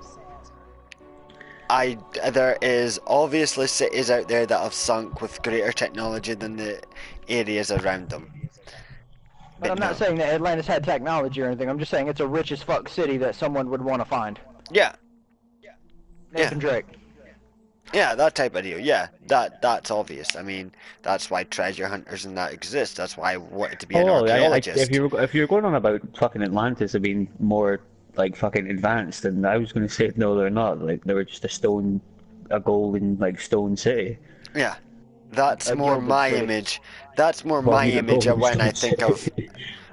there is obviously cities out there that have sunk with greater technology than the areas around them. But I'm not saying that Atlantis had technology or anything. I'm just saying it's a rich as fuck city that someone would want to find. Yeah. Nathan Drake. Yeah, that type of deal. Yeah, that's obvious. I mean, that's why treasure hunters and that exist. That's why I wanted to be an archaeologist. If you're going on about fucking Atlantis being more like fucking advanced, then I was going to say no, they're not. Like they were just a golden like stone city. Yeah, that's more my image. That's more Well, my image of when I think of city.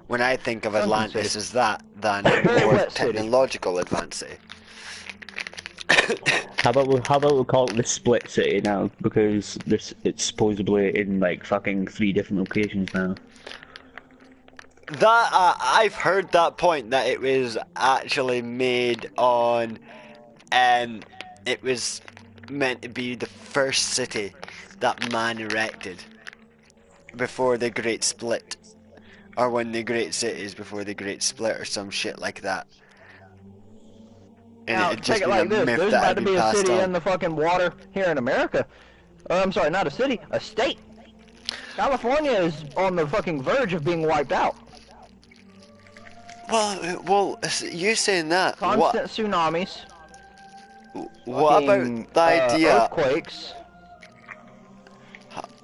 when I think of Atlantis as that than a more technological advanced city. How about we call it the split city now, because it's supposedly in like fucking 3 different locations now. That I've heard that point that it was actually made on, it was meant to be the first city that man erected before the Great Split, or when the Great Cities before the Great Split, or some shit like that. And Now, it had take just it been like a this. myth There's that about had to been be a passed city on. in the fucking water here in America. I'm sorry, not a city, a state. California is on the fucking verge of being wiped out. Well, you saying that? Constant tsunamis. What about the idea? Earthquakes.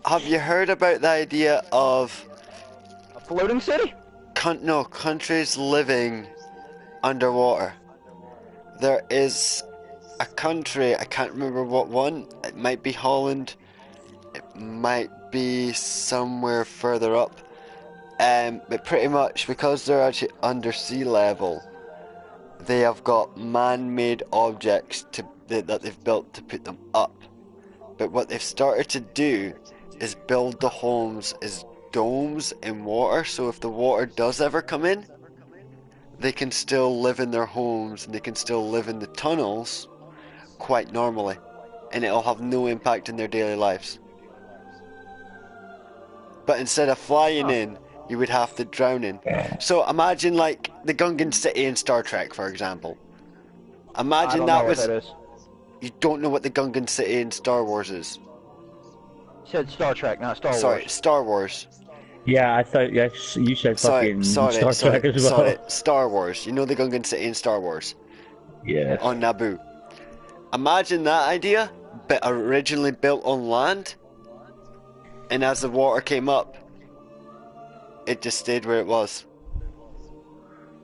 Have you heard about the idea of A floating city? countries living underwater? There is a country, I can't remember what one. It might be Holland. It might be somewhere further up. But pretty much because they're actually under sea level, they have got man-made objects that they've built to put them up. But what they've started to do is build the homes as domes in water, so if the water does ever come in, they can still live in their homes and they can still live in the tunnels quite normally, and it'll have no impact in their daily lives. But instead of flying in, you would have to drown in. So imagine like the Gungan City in Star Trek, for example. Imagine that was... You don't know what the Gungan City in Star Wars is? You said Star Trek, not Star Wars. Sorry, Star Wars. Yeah, I thought you said fucking Star Trek as well. Sorry, Star Wars. You know the Gungan City in Star Wars? Yeah. On Naboo. Imagine that idea, but originally built on land, and as the water came up, it just stayed where it was.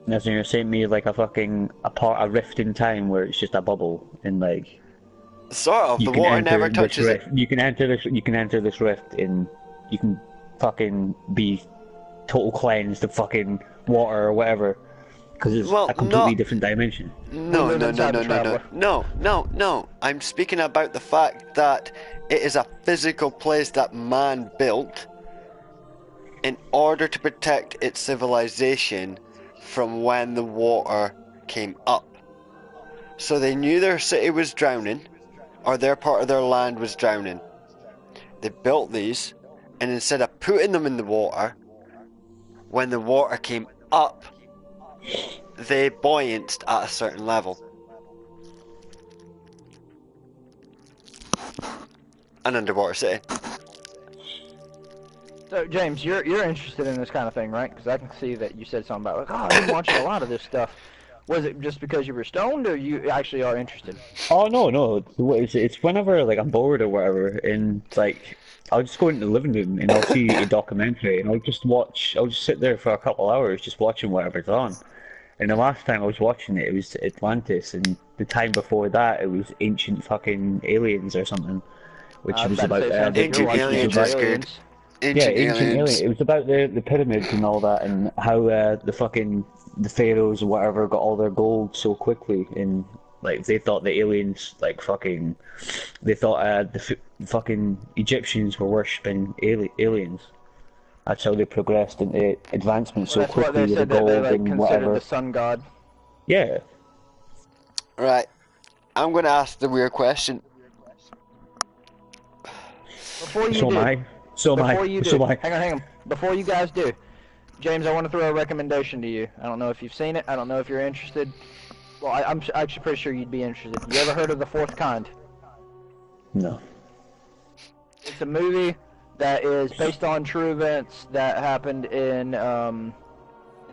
As in you're saying me like a rift in time where it's just a bubble and like Sort of. you The can water enter never this touches it. rift. You can enter this rift and you can fucking be total cleansed of fucking water or whatever because it's a completely different dimension. No, live no, no, inside no, the no, no, Traveler. no, no, no. I'm speaking about the fact that it is a physical place that man built in order to protect its civilization from when the water came up. So they knew their city was drowning, or their part of their land was drowning. They built these, and instead of putting them in the water, when the water came up, they buoyanced at a certain level. An underwater city. So James, you're interested in this kind of thing, right? Because I can see that you said something about like, oh, I've been watching a lot of this stuff. Was it just because you were stoned, or you actually are interested? Oh no, it's whenever like I'm bored or whatever, and like I'll just go into the living room and I'll see a documentary and I'll just sit there for a couple hours just watching whatever's on. And the last time I was watching it, it was Atlantis, and the time before that, it was Ancient fucking Aliens or something, which I was was about to about say, sounds like Ancient you're watching Aliens Ancient is good. Aliens. Ancient Ancient Aliens. Alien. It was about the pyramids and all that, and how the pharaohs or whatever got all their gold so quickly, and like they thought the aliens they thought fucking Egyptians were worshipping aliens. That's how they progressed into advancement so That's what quickly they with the said, that they gold like and considered whatever. the sun god. Yeah. Right. I'm going to ask the weird question. Before you So do, am I. So am I. before you do, So am I. hang on. Before you guys do, James, I want to throw a recommendation to you. I don't know if you've seen it. I don't know if you're interested. Well, I'm actually pretty sure you'd be interested. You ever heard of The Fourth Kind? No. It's a movie that is based on true events that happened in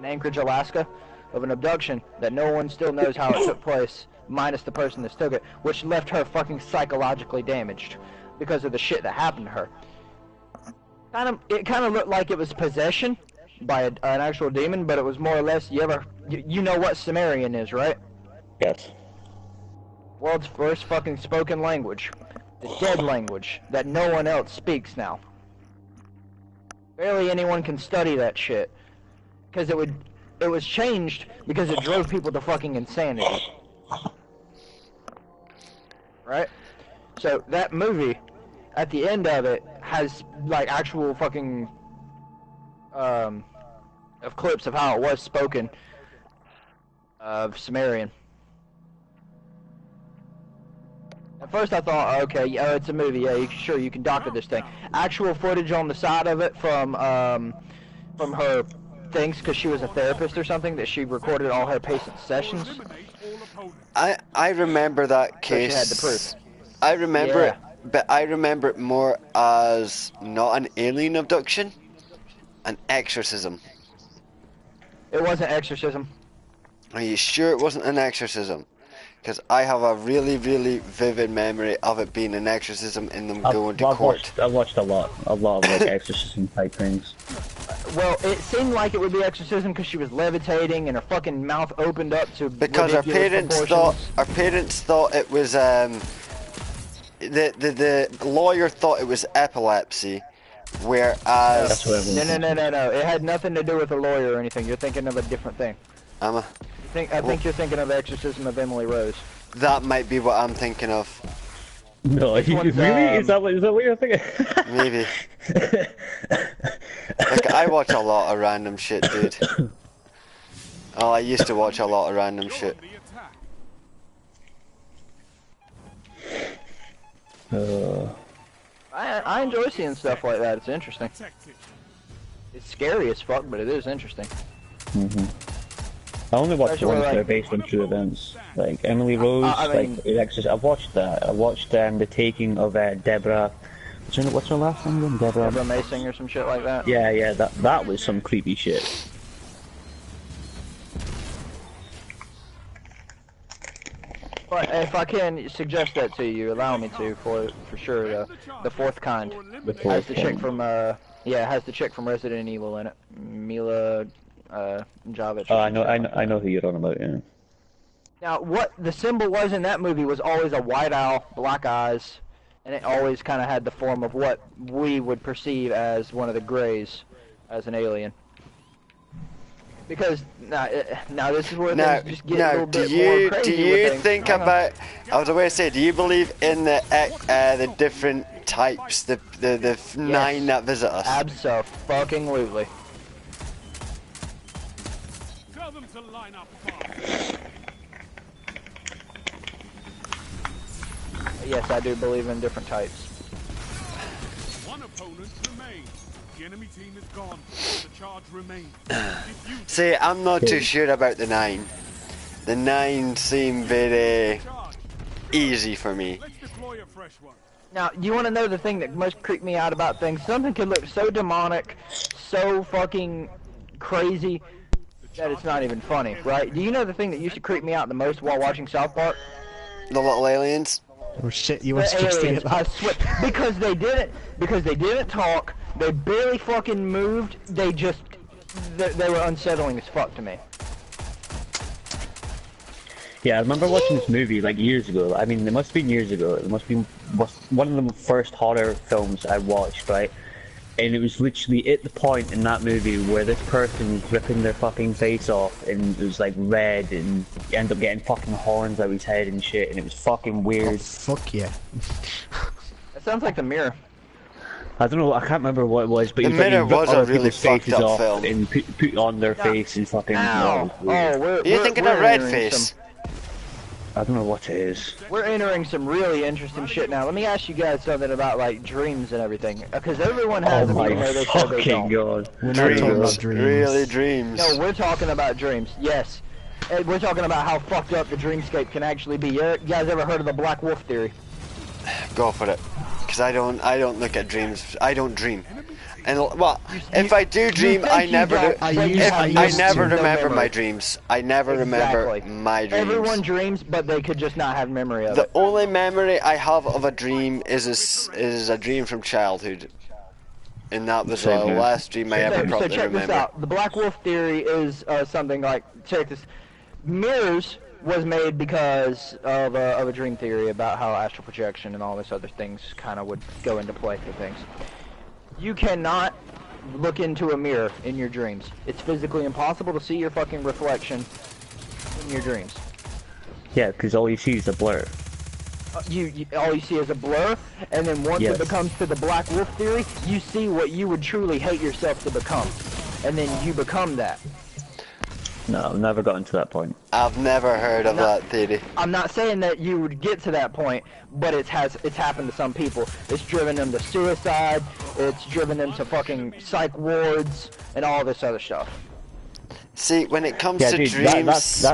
Anchorage, Alaska, of an abduction that no one still knows how it took place, minus the person that took it, which left her fucking psychologically damaged because of the shit that happened to her. It kind of looked like it was possession by an actual demon, but it was more or less. You know what Sumerian is, right? Yes. World's first fucking spoken language, the dead language that no one else speaks now. Barely anyone can study that shit because it was changed because it drove people to fucking insanity. Right? So that movie, at the end of it, has like actual fucking of clips of how it was spoken of Sumerian. At first I thought, okay, yeah, it's a movie, yeah, sure, you can doctor this thing. Actual footage on the side of it from her things, because she was a therapist or something, that she recorded all her patients' sessions. I remember that case. So she had the proof. I remember Yeah. it, but I remember it more as not an alien abduction, an exorcism. It wasn't exorcism. Are you sure it wasn't an exorcism? Because I have a really, really vivid memory of it being an exorcism and them going to court. I've watched a lot of like exorcism type things. Well, it seemed like it would be exorcism because she was levitating and her fucking mouth opened up to Because our ridiculous parents thought it was the lawyer thought it was epilepsy, whereas That's what everyone No. It had nothing to do with a lawyer or anything. You're thinking of a different thing. I think you're thinking of the Exorcism of Emily Rose. that might be what I'm thinking of. No, This really? one's, Is that what you're thinking? Maybe. Like, I watch a lot of random shit, dude. Oh, I used to watch a lot of random shit. I enjoy seeing stuff like that. It's interesting. It's scary as fuck, but it is interesting. I only watched the Especially ones that are like- based on true events, like Emily Rose. I mean- I've watched that. I watched the taking of Deborah. What's her last name again? Deborah. Deborah Mason or some shit like that. Yeah. That was some creepy shit. But if I can suggest that to you, allow me to, for sure, the fourth kind. The As fourth the chick kind. from Yeah, it has the chick from Resident Evil in it. Mila, Jovovich. Oh, I know who you're on about. Yeah. Now, what the symbol was in that movie was always a white owl, black eyes, and it always kind of had the form of what we would perceive as one of the Greys, as an alien. Because now this is where things just get a little bit more crazy. Do you think about? I was about to say, do you believe in the different types, the 9 that visit us? Abso-fucking-lutely. Tell them to line up. Yes, I do believe in different types. One opponent remains. The enemy team is gone. The charge remains. See, I'm not too sure about the 9. The 9 seem very easy for me. Let's deploy a fresh one. Now, you want to know the thing that most creep me out about things? Something could look so demonic, so fucking crazy, that it's not even funny, right? Do you know the thing that used to creep me out the most while watching South Park? The little aliens? Oh shit, you were just aliens, I swear, because they didn't talk, they barely fucking moved, they were unsettling as fuck to me. Yeah, I remember watching this movie like years ago. I mean, it must have been years ago. It must have been one of the first horror films I watched, right? And it was literally at the point in that movie where this person was ripping their fucking face off, and it was like red, and you end up getting fucking horns out of his head and shit, and it was fucking weird. Oh, fuck yeah. That sounds like The Mirror. I don't know, I can't remember what it was, but The Mirror was a really fucked up film. And put on their face and fucking... Ow. Are you thinking of Red Face? I don't know what it is. We're entering some really interesting shit now. Let me ask you guys something about like dreams and everything, because everyone has them even though they say they don't. God. We're not talking about dreams. Really dreams. No, we're talking about dreams. Yes, and we're talking about how fucked up the dreamscape can actually be. You guys ever heard of the Black Wolf theory? Go for it, because I don't look at dreams. I don't dream. And well, if I do dream, I never remember my dreams. I never remember my dreams. Everyone dreams, but they could just not have memory of it. The it. only memory I have of a dream is a dream from childhood, and that was the last dream I ever probably So check remember. this out. The Black Wolf theory is something like, check this. Mirrors was made because of a dream theory about how astral projection and all this other things kind of would go into play for things. You cannot look into a mirror in your dreams. It's physically impossible to see your fucking reflection in your dreams. Yeah, because all you see is a blur. All you see is a blur, and then once it becomes to the Black Wolf theory, you see what you would truly hate yourself to become, and then you become that. No, I've never gotten to that point. I've never heard of that theory. I'm not saying that you would get to that point, but it's happened to some people. It's driven them to suicide, it's driven them to fucking psych wards, and all this other stuff. See, when it comes to dreams,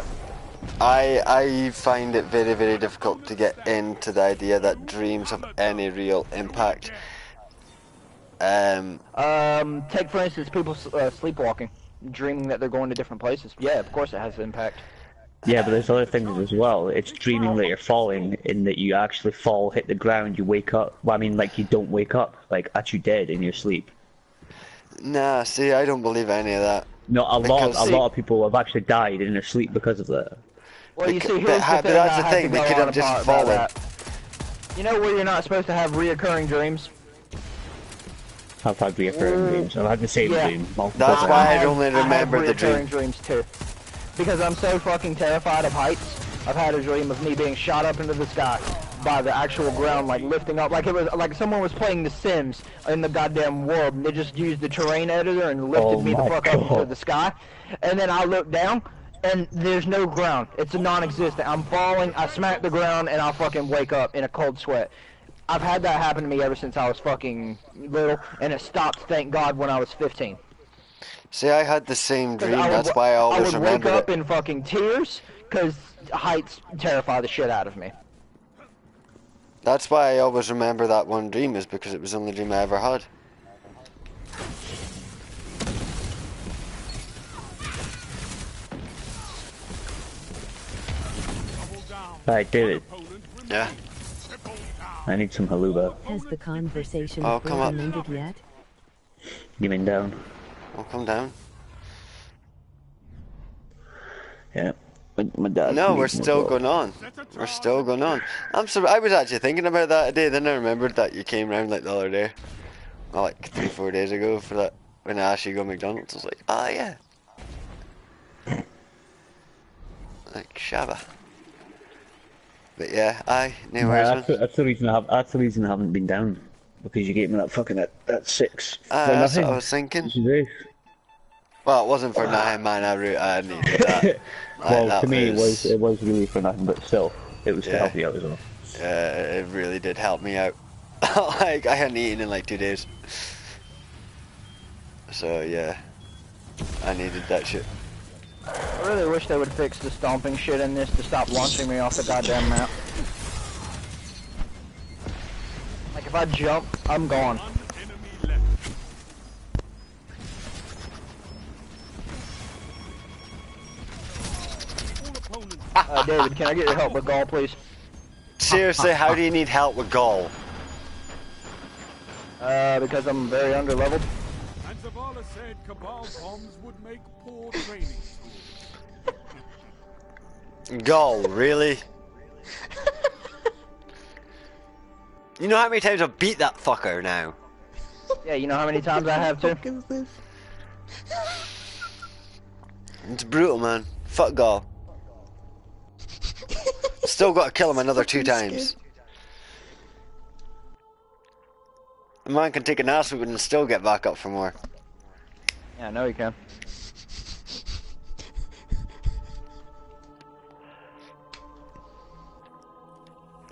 I find it very, very difficult to get into the idea that dreams have any real impact. Take for instance people sleepwalking. Dreaming that they're going to different places. Yeah, of course it has impact. Yeah, but there's other things as well. It's dreaming that you're falling, in that you actually fall, hit the ground, you wake up. Well, I mean, like, you don't wake up. Like, actually dead in your sleep. Nah, see, I don't believe any of that. No, a lot of people have actually died in their sleep because of that. Well, you see, here's but that's the thing, they could have just fallen. You know where you're not supposed to have reoccurring dreams? I've had reoccurring dreams. I've had the same dream multiple That's times. why I only remember the dream. Dreams too. Because I'm so fucking terrified of heights. I've had a dream of me being shot up into the sky by the actual ground, like lifting up, like it was like someone was playing The Sims in the goddamn world, and they just used the terrain editor and lifted me the fuck up into the sky. And then I look down, and there's no ground. It's a non-existent. I'm falling. I smack the ground, and I fucking wake up in a cold sweat. I've had that happen to me ever since I was fucking little, and it stopped, thank God, when I was 15. See, I had the same dream, that's why I always remember it. I would wake up in fucking tears, because heights terrify the shit out of me. That's why I always remember that one dream, is because it was the only dream I ever had. Right, David. Yeah? I need some haluba. Has the conversation Oh, come on. ended yet? You mean down? I'll come down. Yeah. My dad's No, we're meeting as still well. going on. We're still going on. I was actually thinking about that today, then I remembered that you came round like the other day. Well, like 3-4 days ago for that, when I asked you to go to McDonald's. I was like, ah, yeah. Like, Shabba. But yeah, no worries, man. That's the reason that's the reason I haven't been down. Because you gave me that fucking that 6 for That's nothing. what I was thinking. Today. Well, it wasn't for nothing, man. I needed that. Well, that to me, it was really for nothing, but still, it was to Yeah. help you out as well. It really did help me out. Like, I hadn't eaten in like 2 days. So, yeah. I needed that shit. I really wish they would fix the stomping shit in this to stop launching me off the goddamn map. Like, if I jump, I'm gone. One enemy left. All opponents David, can I get your help with Gaul, please? Seriously, how do you need help with Gaul? Because I'm very underleveled. and Zavala said Cabal bombs would make poor training tools. Gaul, really? You know how many times I've beat that fucker now? Yeah, you know how many times I have to? It's brutal, man. Fuck Gaul. Still got to kill him another 2 times. A man can take an ass whooping and still get back up for more. Yeah, I know you can.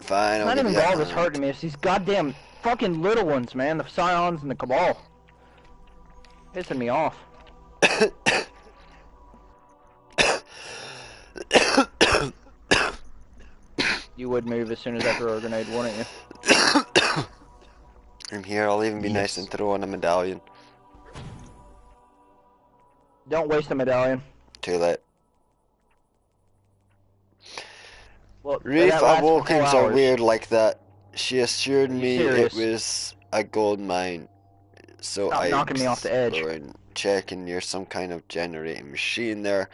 Fine, I'll Not give even you that. Gaul that's hurting me, it's these goddamn fucking little ones, man. The Scions and the Cabal. Pissing me off. You would move as soon as I throw a grenade, wouldn't you? I'm here, I'll even be nice and throw on a medallion. Don't waste a medallion. Too late. Well, Reef that lasts for 4 Awokens are hours. weird like that. She assured me it serious? was a gold mine. So Stop I knocking me off the edge. explored, checking near some kind of generating machine there.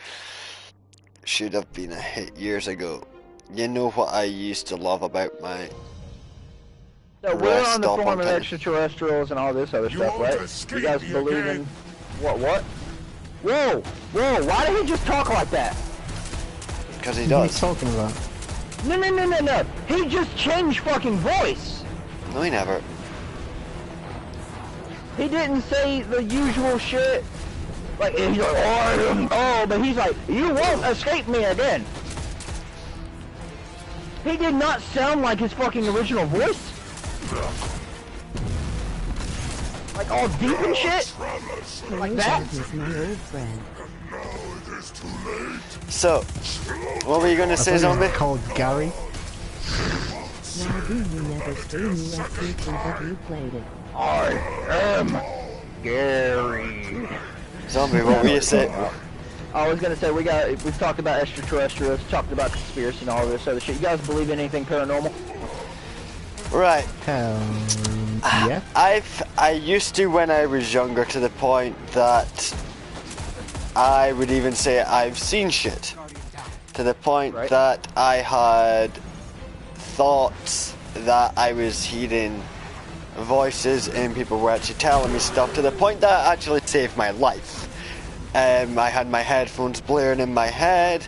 Should have been a hit years ago. You know what I used to love about my So we're rest on the stop form on of time. extraterrestrials and all this other You stuff, won't right? escape You guys me believe again. in... What? Whoa! Whoa, why did he just talk like that? Because he What are you does. talking about? No. He just changed fucking voice. No, he never. He didn't say the usual shit. Like, he's like, but he's like, you won't escape me again. He did not sound like his fucking original voice. Like all deep and shit. Like that. Rosalind is my old friend. So, what were you going to say, I thought zombie? you were called Gary. Why do you never say you actually think that you played it? I am Gary. Zombie, what were you saying? I was gonna say we've talked about extraterrestrials, talked about conspiracy and all this other shit. You guys believe in anything paranormal? Right. Yeah. I used to when I was younger, to the point that I would even say I've seen shit. To the point Right. that I had thoughts that I was hearing voices and people were actually telling me stuff, to the point that it actually saved my life. I had my headphones blaring in my head.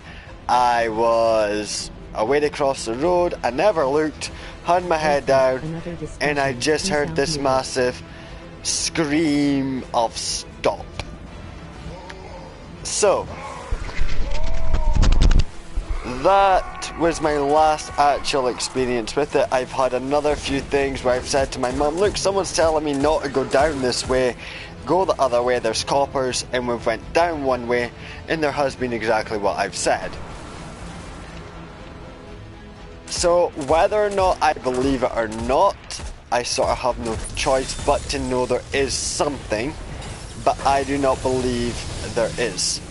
I was away across the road. I never looked, had my head down, and I just heard this massive scream of stop. So, that was my last actual experience with it. I've had another few things where I've said to my mum, look, someone's telling me not to go down this way, go the other way, there's coppers, and we've went down one way, and there has been exactly what I've said. So whether or not I believe it or not, I sort of have no choice but to know there is something, but I do not believe there is.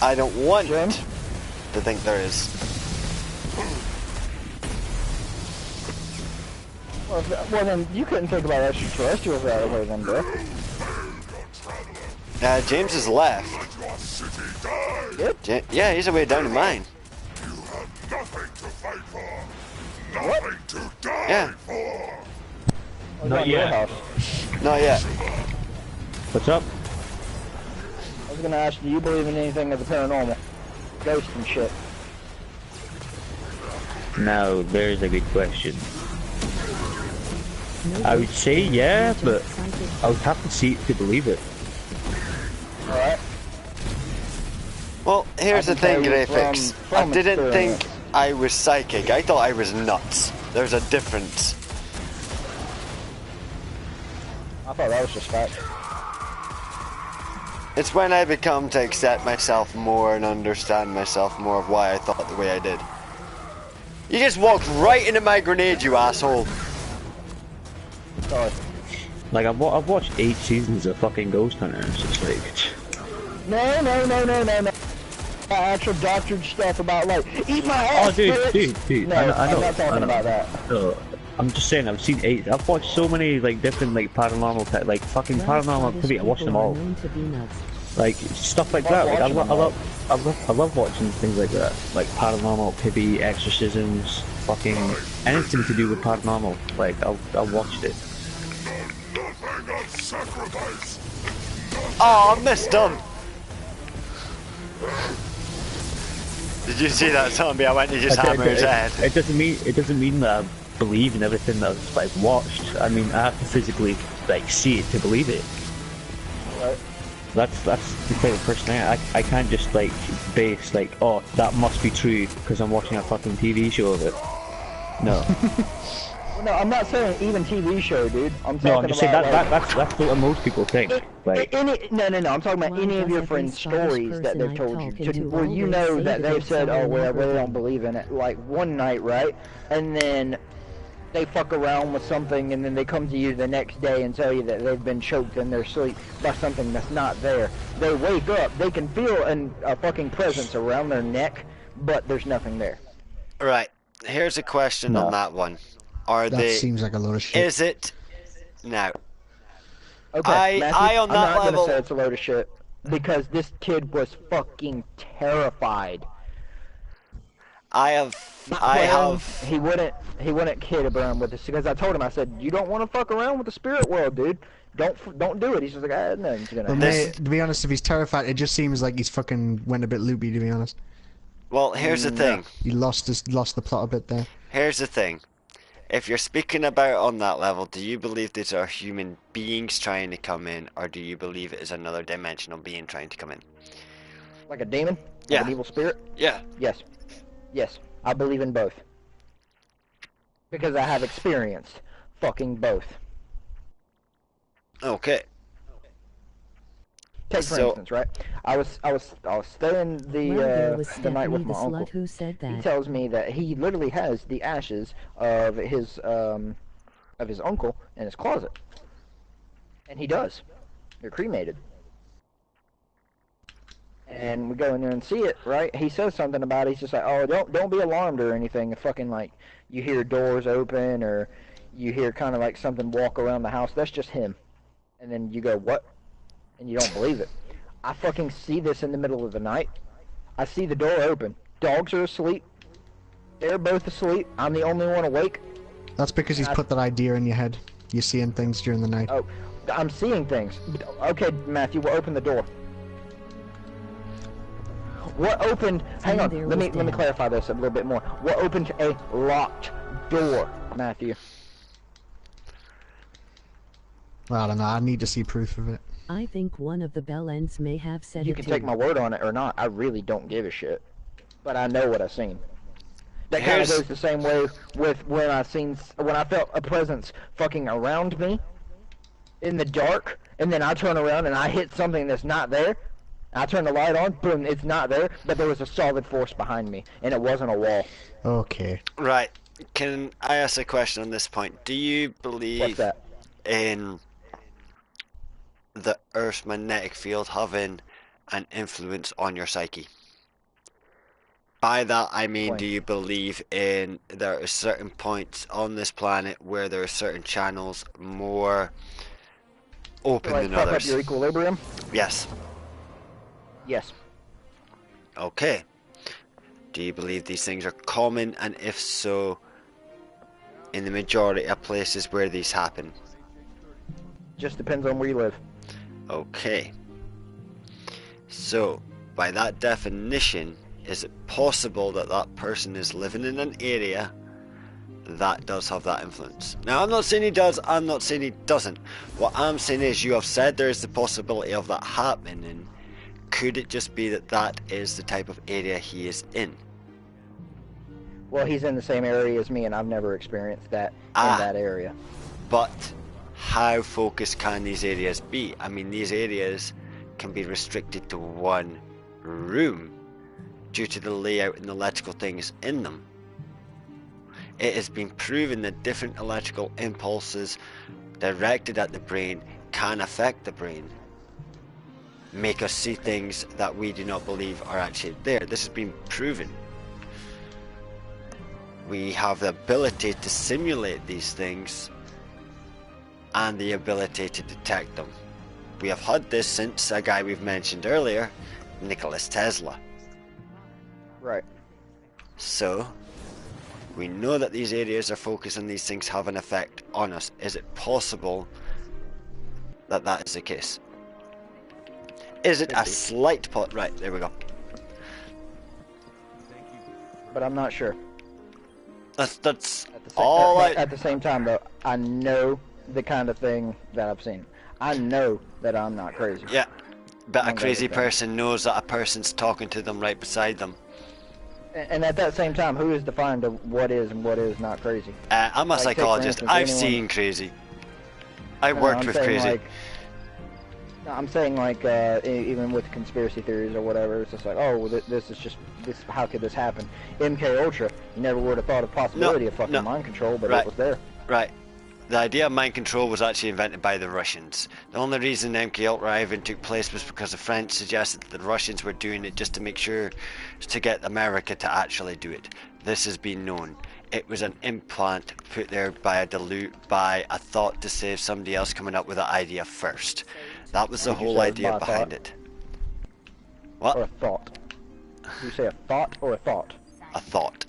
I don't want James? to think there is. Well, then you couldn't think about extraterrestrials that way, then, bro. James is left. Yep. Yeah, he's away down to mine. What? Yeah. Not yet. Not yet. What's up? I was gonna ask, do you believe in anything of the paranormal? Ghosts and shit. Now, there's a good question. I would say yeah, but I would have to see it to believe it. Alright. Well, here's the thing, Graphics. I didn't experience. think I was psychic. I thought I was nuts. There's a difference. I thought that was just fact. It's when I become to accept myself more and understand myself more of why I thought the way I did. You just walked right into my grenade, you asshole. Sorry. Like, I've watched 8 seasons of fucking Ghost Hunter, and it's just like... No. Actual doctored stuff about, like, eat my ass, Oh, dude. No, I know, I'm not talking about that. No, I'm just saying, I've seen 8. I've watched so many, like, different, like, paranormal, like, fucking paranormal activity. I watched them all. Like, stuff like that. Like, I love watching things like that. Like, paranormal activity, exorcisms, fucking anything to do with paranormal. Like, I'll watch it. Oh, I missed him. Did you see that zombie? I went to just hammer his head. It doesn't mean that I believe in everything that I've like watched. I mean, I have to physically like see it to believe it. Right. That's the type of person I am. I can't just like base like, oh, that must be true because I'm watching a fucking TV show of it. No. No, I'm not saying even TV show, dude. I'm talking No, I'm just saying about, that's what most people think. Like, no. I'm talking about any of your friends' stories that they've told you, where you know that they've said, oh, well, I really don't believe in it. Like one night, right? And then they fuck around with something, and then they come to you the next day and tell you that they've been choked in their sleep by something that's not there. They wake up, they can feel a fucking presence around their neck, but there's nothing there. Right. Here's a question on that one. That seems like a load of shit. Is it now? Okay, Matthew, on that I'm not level. gonna say it's a load of shit because this kid was fucking terrified. He wouldn't kid around with us because I told him, I said, you don't want to fuck around with the spirit world, dude. Don't do it. He's just like, no, he's gonna. But mate, to be honest, if he's terrified, it just seems like he's fucking went a bit loopy. To be honest. Well, here's the thing. He lost the plot a bit there. Here's the thing. If you're speaking about on that level, do you believe these are human beings trying to come in, or do you believe it is another dimensional being trying to come in? Like a demon? Yeah. Like an evil spirit? Yeah. Yes. Yes. I believe in both. Because I have experienced fucking both. Okay. Take for instance, right? I was staying the night with my uncle. Who said that? He tells me that he literally has the ashes of his uncle in his closet, and he does. They're cremated. And we go in there and see it, right? He says something about it. He's just like, oh, don't be alarmed or anything. If fucking like you hear doors open or you hear kind of like something walk around the house, that's just him. And then you go, what? And you don't believe it. I fucking see this in the middle of the night. I see the door open. Dogs are asleep. They're both asleep. I'm the only one awake. That's because he's put that idea in your head. You're seeing things during the night. Oh, I'm seeing things. Okay, Matthew, we'll open the door. What opened? Hang on. Let me clarify this a little bit more. What opened a locked door, Matthew? Well, I don't know. I need to see proof of it. I think one of the Bellends may have said You it can too. take my word on it or not. I really don't give a shit. But I know what I've seen. That kind of goes the same way with when I felt a presence fucking around me in the dark, and then I turn around and I hit something that's not there. I turn the light on, boom, it's not there, but there was a solid force behind me, and it wasn't a wall. Okay. Right. Can I ask a question on this point? Do you believe in the Earth's magnetic field having an influence on your psyche? By that I mean, do Explain. you believe in there are certain points on this planet where there are certain channels more open Like than fuck up others? your equilibrium? Yes. Yes. Okay. Do you believe these things are common, and if so, in the majority of places where these happen? Just depends on where you live. Okay. So, by that definition, is it possible that that person is living in an area that does have that influence? Now, I'm not saying he does, I'm not saying he doesn't. What I'm saying is, you have said there is the possibility of that happening. Could it just be that that is the type of area he is in? Well, he's in the same area as me, and I've never experienced that in that area. But how focused can these areas be? I mean, these areas can be restricted to one room due to the layout and the electrical things in them. It has been proven that different electrical impulses directed at the brain can affect the brain, make us see things that we do not believe are actually there. This has been proven. We have the ability to simulate these things and the ability to detect them. We have had this since a guy we've mentioned earlier, Nikola Tesla. Right. So, we know that these areas are focused and these things have an effect on us. Is it possible that that is the case? Is it a slight pot? Right, there we go. But I'm not sure. That's all I... At the same time, though, I know the kind of thing that I've seen. I know that I'm not crazy. Yeah, but a Among crazy other things. person knows that a person's talking to them right beside them. And at that same time, who is defined of what is and what is not crazy? I'm a Like, take, for psychologist. instance, I've anyone- seen crazy. I No, worked I'm with saying, crazy. like, no, I'm saying like even with conspiracy theories or whatever, it's just like, oh, well, this is just this. How could this happen? MK Ultra, you never would have thought of possibility of fucking mind control, but Right. it was there. Right. The idea of mind control was actually invented by the Russians. The only reason MK even took place was because the French suggested that the Russians were doing it just to make sure to get America to actually do it. This has been known. It was an implant put there by a thought to save somebody else coming up with the idea first. That was the Did you whole say it was idea by a behind thought? it. Or a What? thought. Did you say a thought or a thought? A thought.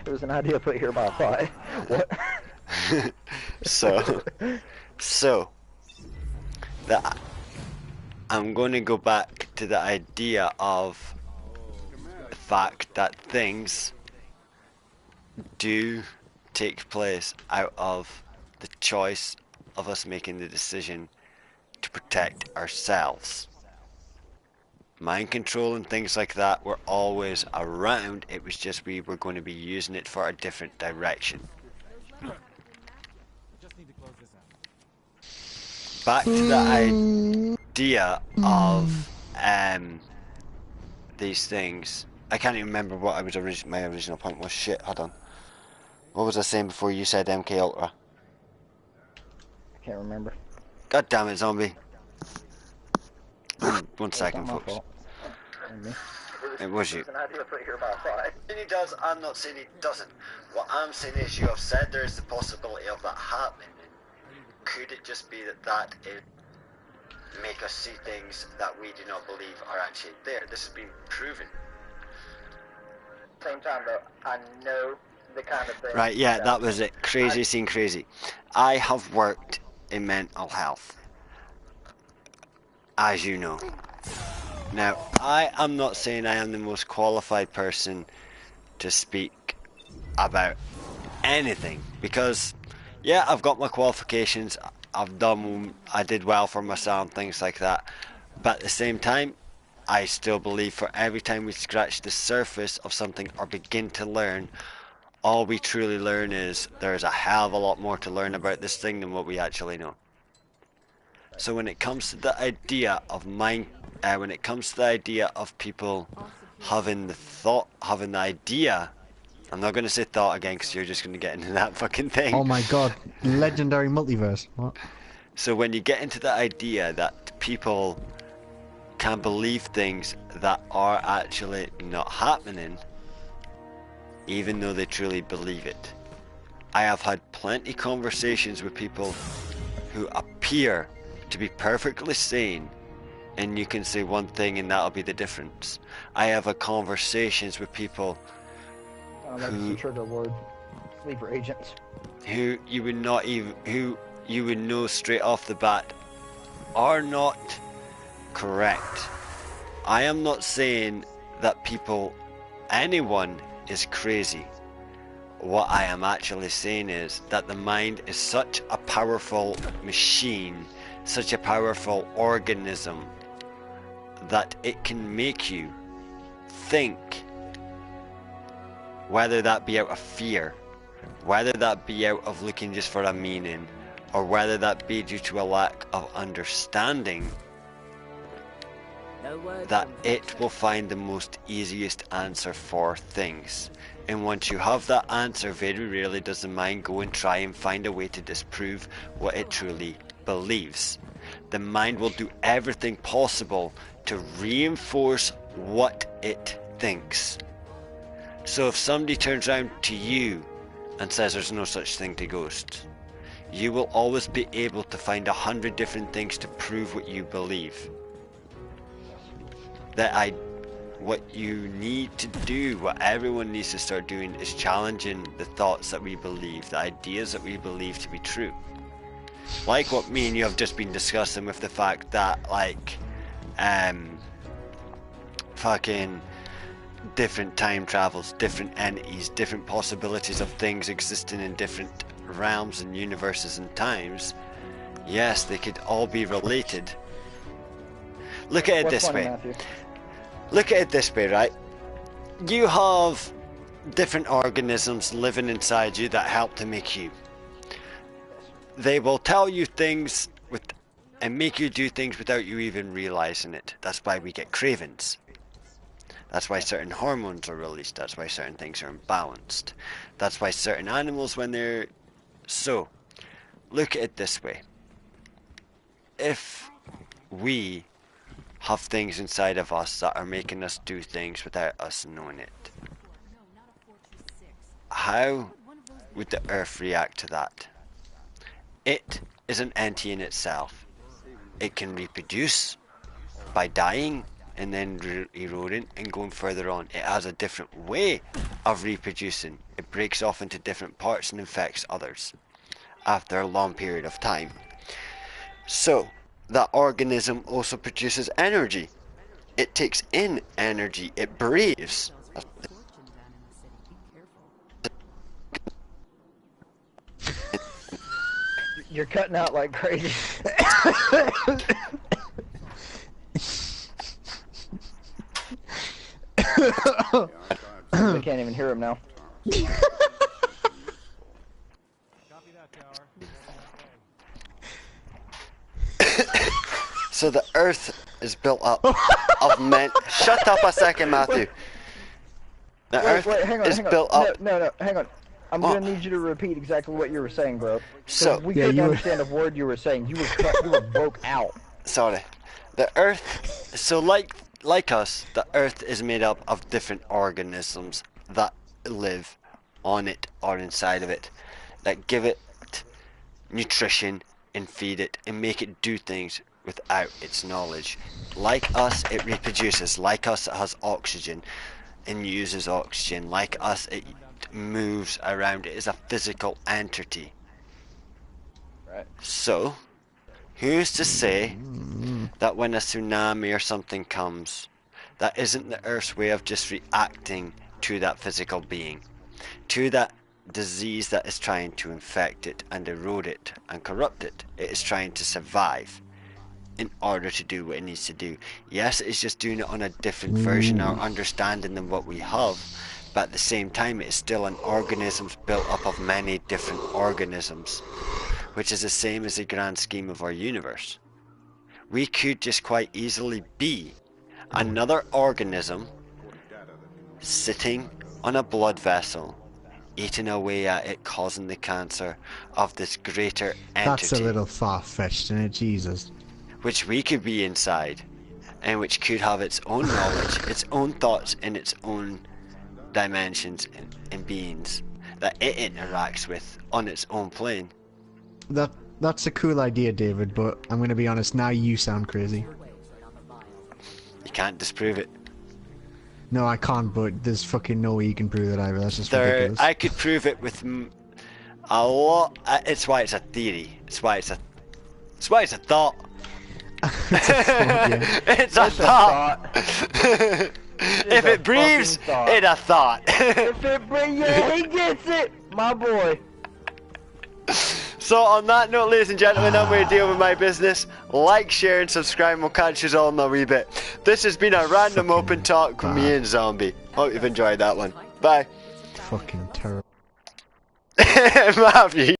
It was an idea put here by a thought. What? So I'm going to go back to the idea of the fact that things do take place out of the choice of us making the decision to protect ourselves. Mind control and things like that were always around, it was just we were going to be using it for a different direction. Back to the idea of these things. I can't even remember what my original point was. Shit, hold on. What was I saying before you said MK Ultra? I can't remember. God damn it, zombie. One second, It's not my folks. fault. And me. It was you. It's an idea put here by a thought. He does, I'm not saying he doesn't. What I'm saying is you have said there is the possibility of that happening. Could it just be that that is make us see things that we do not believe are actually there? This has been proven. Same time though, I know the kind of thing. Right, yeah, that was it. Crazy scene crazy. I have worked in mental health, as you know. Now, I am not saying I am the most qualified person to speak about anything, because, yeah, I've got my qualifications, I did well for myself, things like that, but at the same time, I still believe for every time we scratch the surface of something or begin to learn, all we truly learn is there's a hell of a lot more to learn about this thing than what we actually know. So when it comes to the idea of when it comes to the idea of people having the idea, I'm not going to say thought again because you're just going to get into that fucking thing. Oh my god, legendary multiverse. What? So when you get into the idea that people can believe things that are actually not happening, even though they truly believe it. I have had plenty conversations with people who appear to be perfectly sane, and you can say one thing and that'll be the difference. I have had conversations with people That's a trigger word. Sleeper agents. who you would know straight off the bat are not correct. I am not saying that anyone is crazy. What I am actually saying is that the mind is such a powerful machine, such a powerful organism, that it can make you think, whether that be out of fear, whether that be out of looking just for a meaning, or whether that be due to a lack of understanding, that it will find the most easiest answer for things. And once you have that answer, very rarely does the mind go and try and find a way to disprove what it truly believes. The mind will do everything possible to reinforce what it thinks. So if somebody turns around to you and says there's no such thing to ghosts, you will always be able to find 100 different things to prove what you believe. What you need to do, what everyone needs to start doing, is challenging the thoughts that we believe, the ideas that we believe to be true. Like what me and you have just been discussing with the fact that, like, fucking different time travels, different entities, different possibilities of things existing in different realms and universes and times. Yes, they could all be related. Look at it this way. Matthew? Look at it this way, right? You have different organisms living inside you that help to make you. They will tell you things and make you do things without you even realizing it. That's why we get cravings. That's why certain hormones are released. That's why certain things are imbalanced. That's why certain animals, when they're... So, look at it this way. If we have things inside of us that are making us do things without us knowing it, how would the earth react to that? It is an entity in itself. It can reproduce by dying and then eroding and going further on. It has a different way of reproducing. It breaks off into different parts and infects others after a long period of time. So that organism also produces energy. It takes in energy. It breathes. You're cutting out like crazy. I can't even hear him now. So the earth is built up of men. Shut up a second, Matthew. The earth is built up. No, hang on. I'm gonna need you to repeat exactly what you were saying, bro. So we couldn't understand a word you were saying. You were broke out. Sorry. The earth, so like us, the earth is made up of different organisms that live on it or inside of it, that give it nutrition and feed it and make it do things without its knowledge. Like us, it reproduces. Like us, it has oxygen and uses oxygen. Like us, it moves around. It is a physical entity. Right. So, who's to say that when a tsunami or something comes, that isn't the Earth's way of just reacting to that physical being, to that disease that is trying to infect it and erode it and corrupt it? It is trying to survive in order to do what it needs to do. Yes, it's just doing it on a different version or understanding than what we have, but at the same time it is still an organism built up of many different organisms, which is the same as the grand scheme of our universe. We could just quite easily be another organism sitting on a blood vessel, eating away at it, causing the cancer of this greater entity. That's a little far-fetched, isn't it? Jesus. Which we could be inside. and which could have its own knowledge, its own thoughts, and its own dimensions and beings that it interacts with on its own plane. That's a cool idea, David, but I'm gonna be honest, now you sound crazy. You can't disprove it. No, I can't, but there's fucking no way you can prove it either. That's just ridiculous. I could prove it with a lot. It's why it's a theory. It's why it's a thought. It's a thought. If it breathes, it's a thought. If it breathes, yeah, he gets it, my boy. So on that note, ladies and gentlemen, I'm going to deal with my business. Like, share, and subscribe, and we'll catch you all in a wee bit. This has been a random open talk with me and Zombie. Hope you've enjoyed that one. Bye. Fucking terrible. Matthew.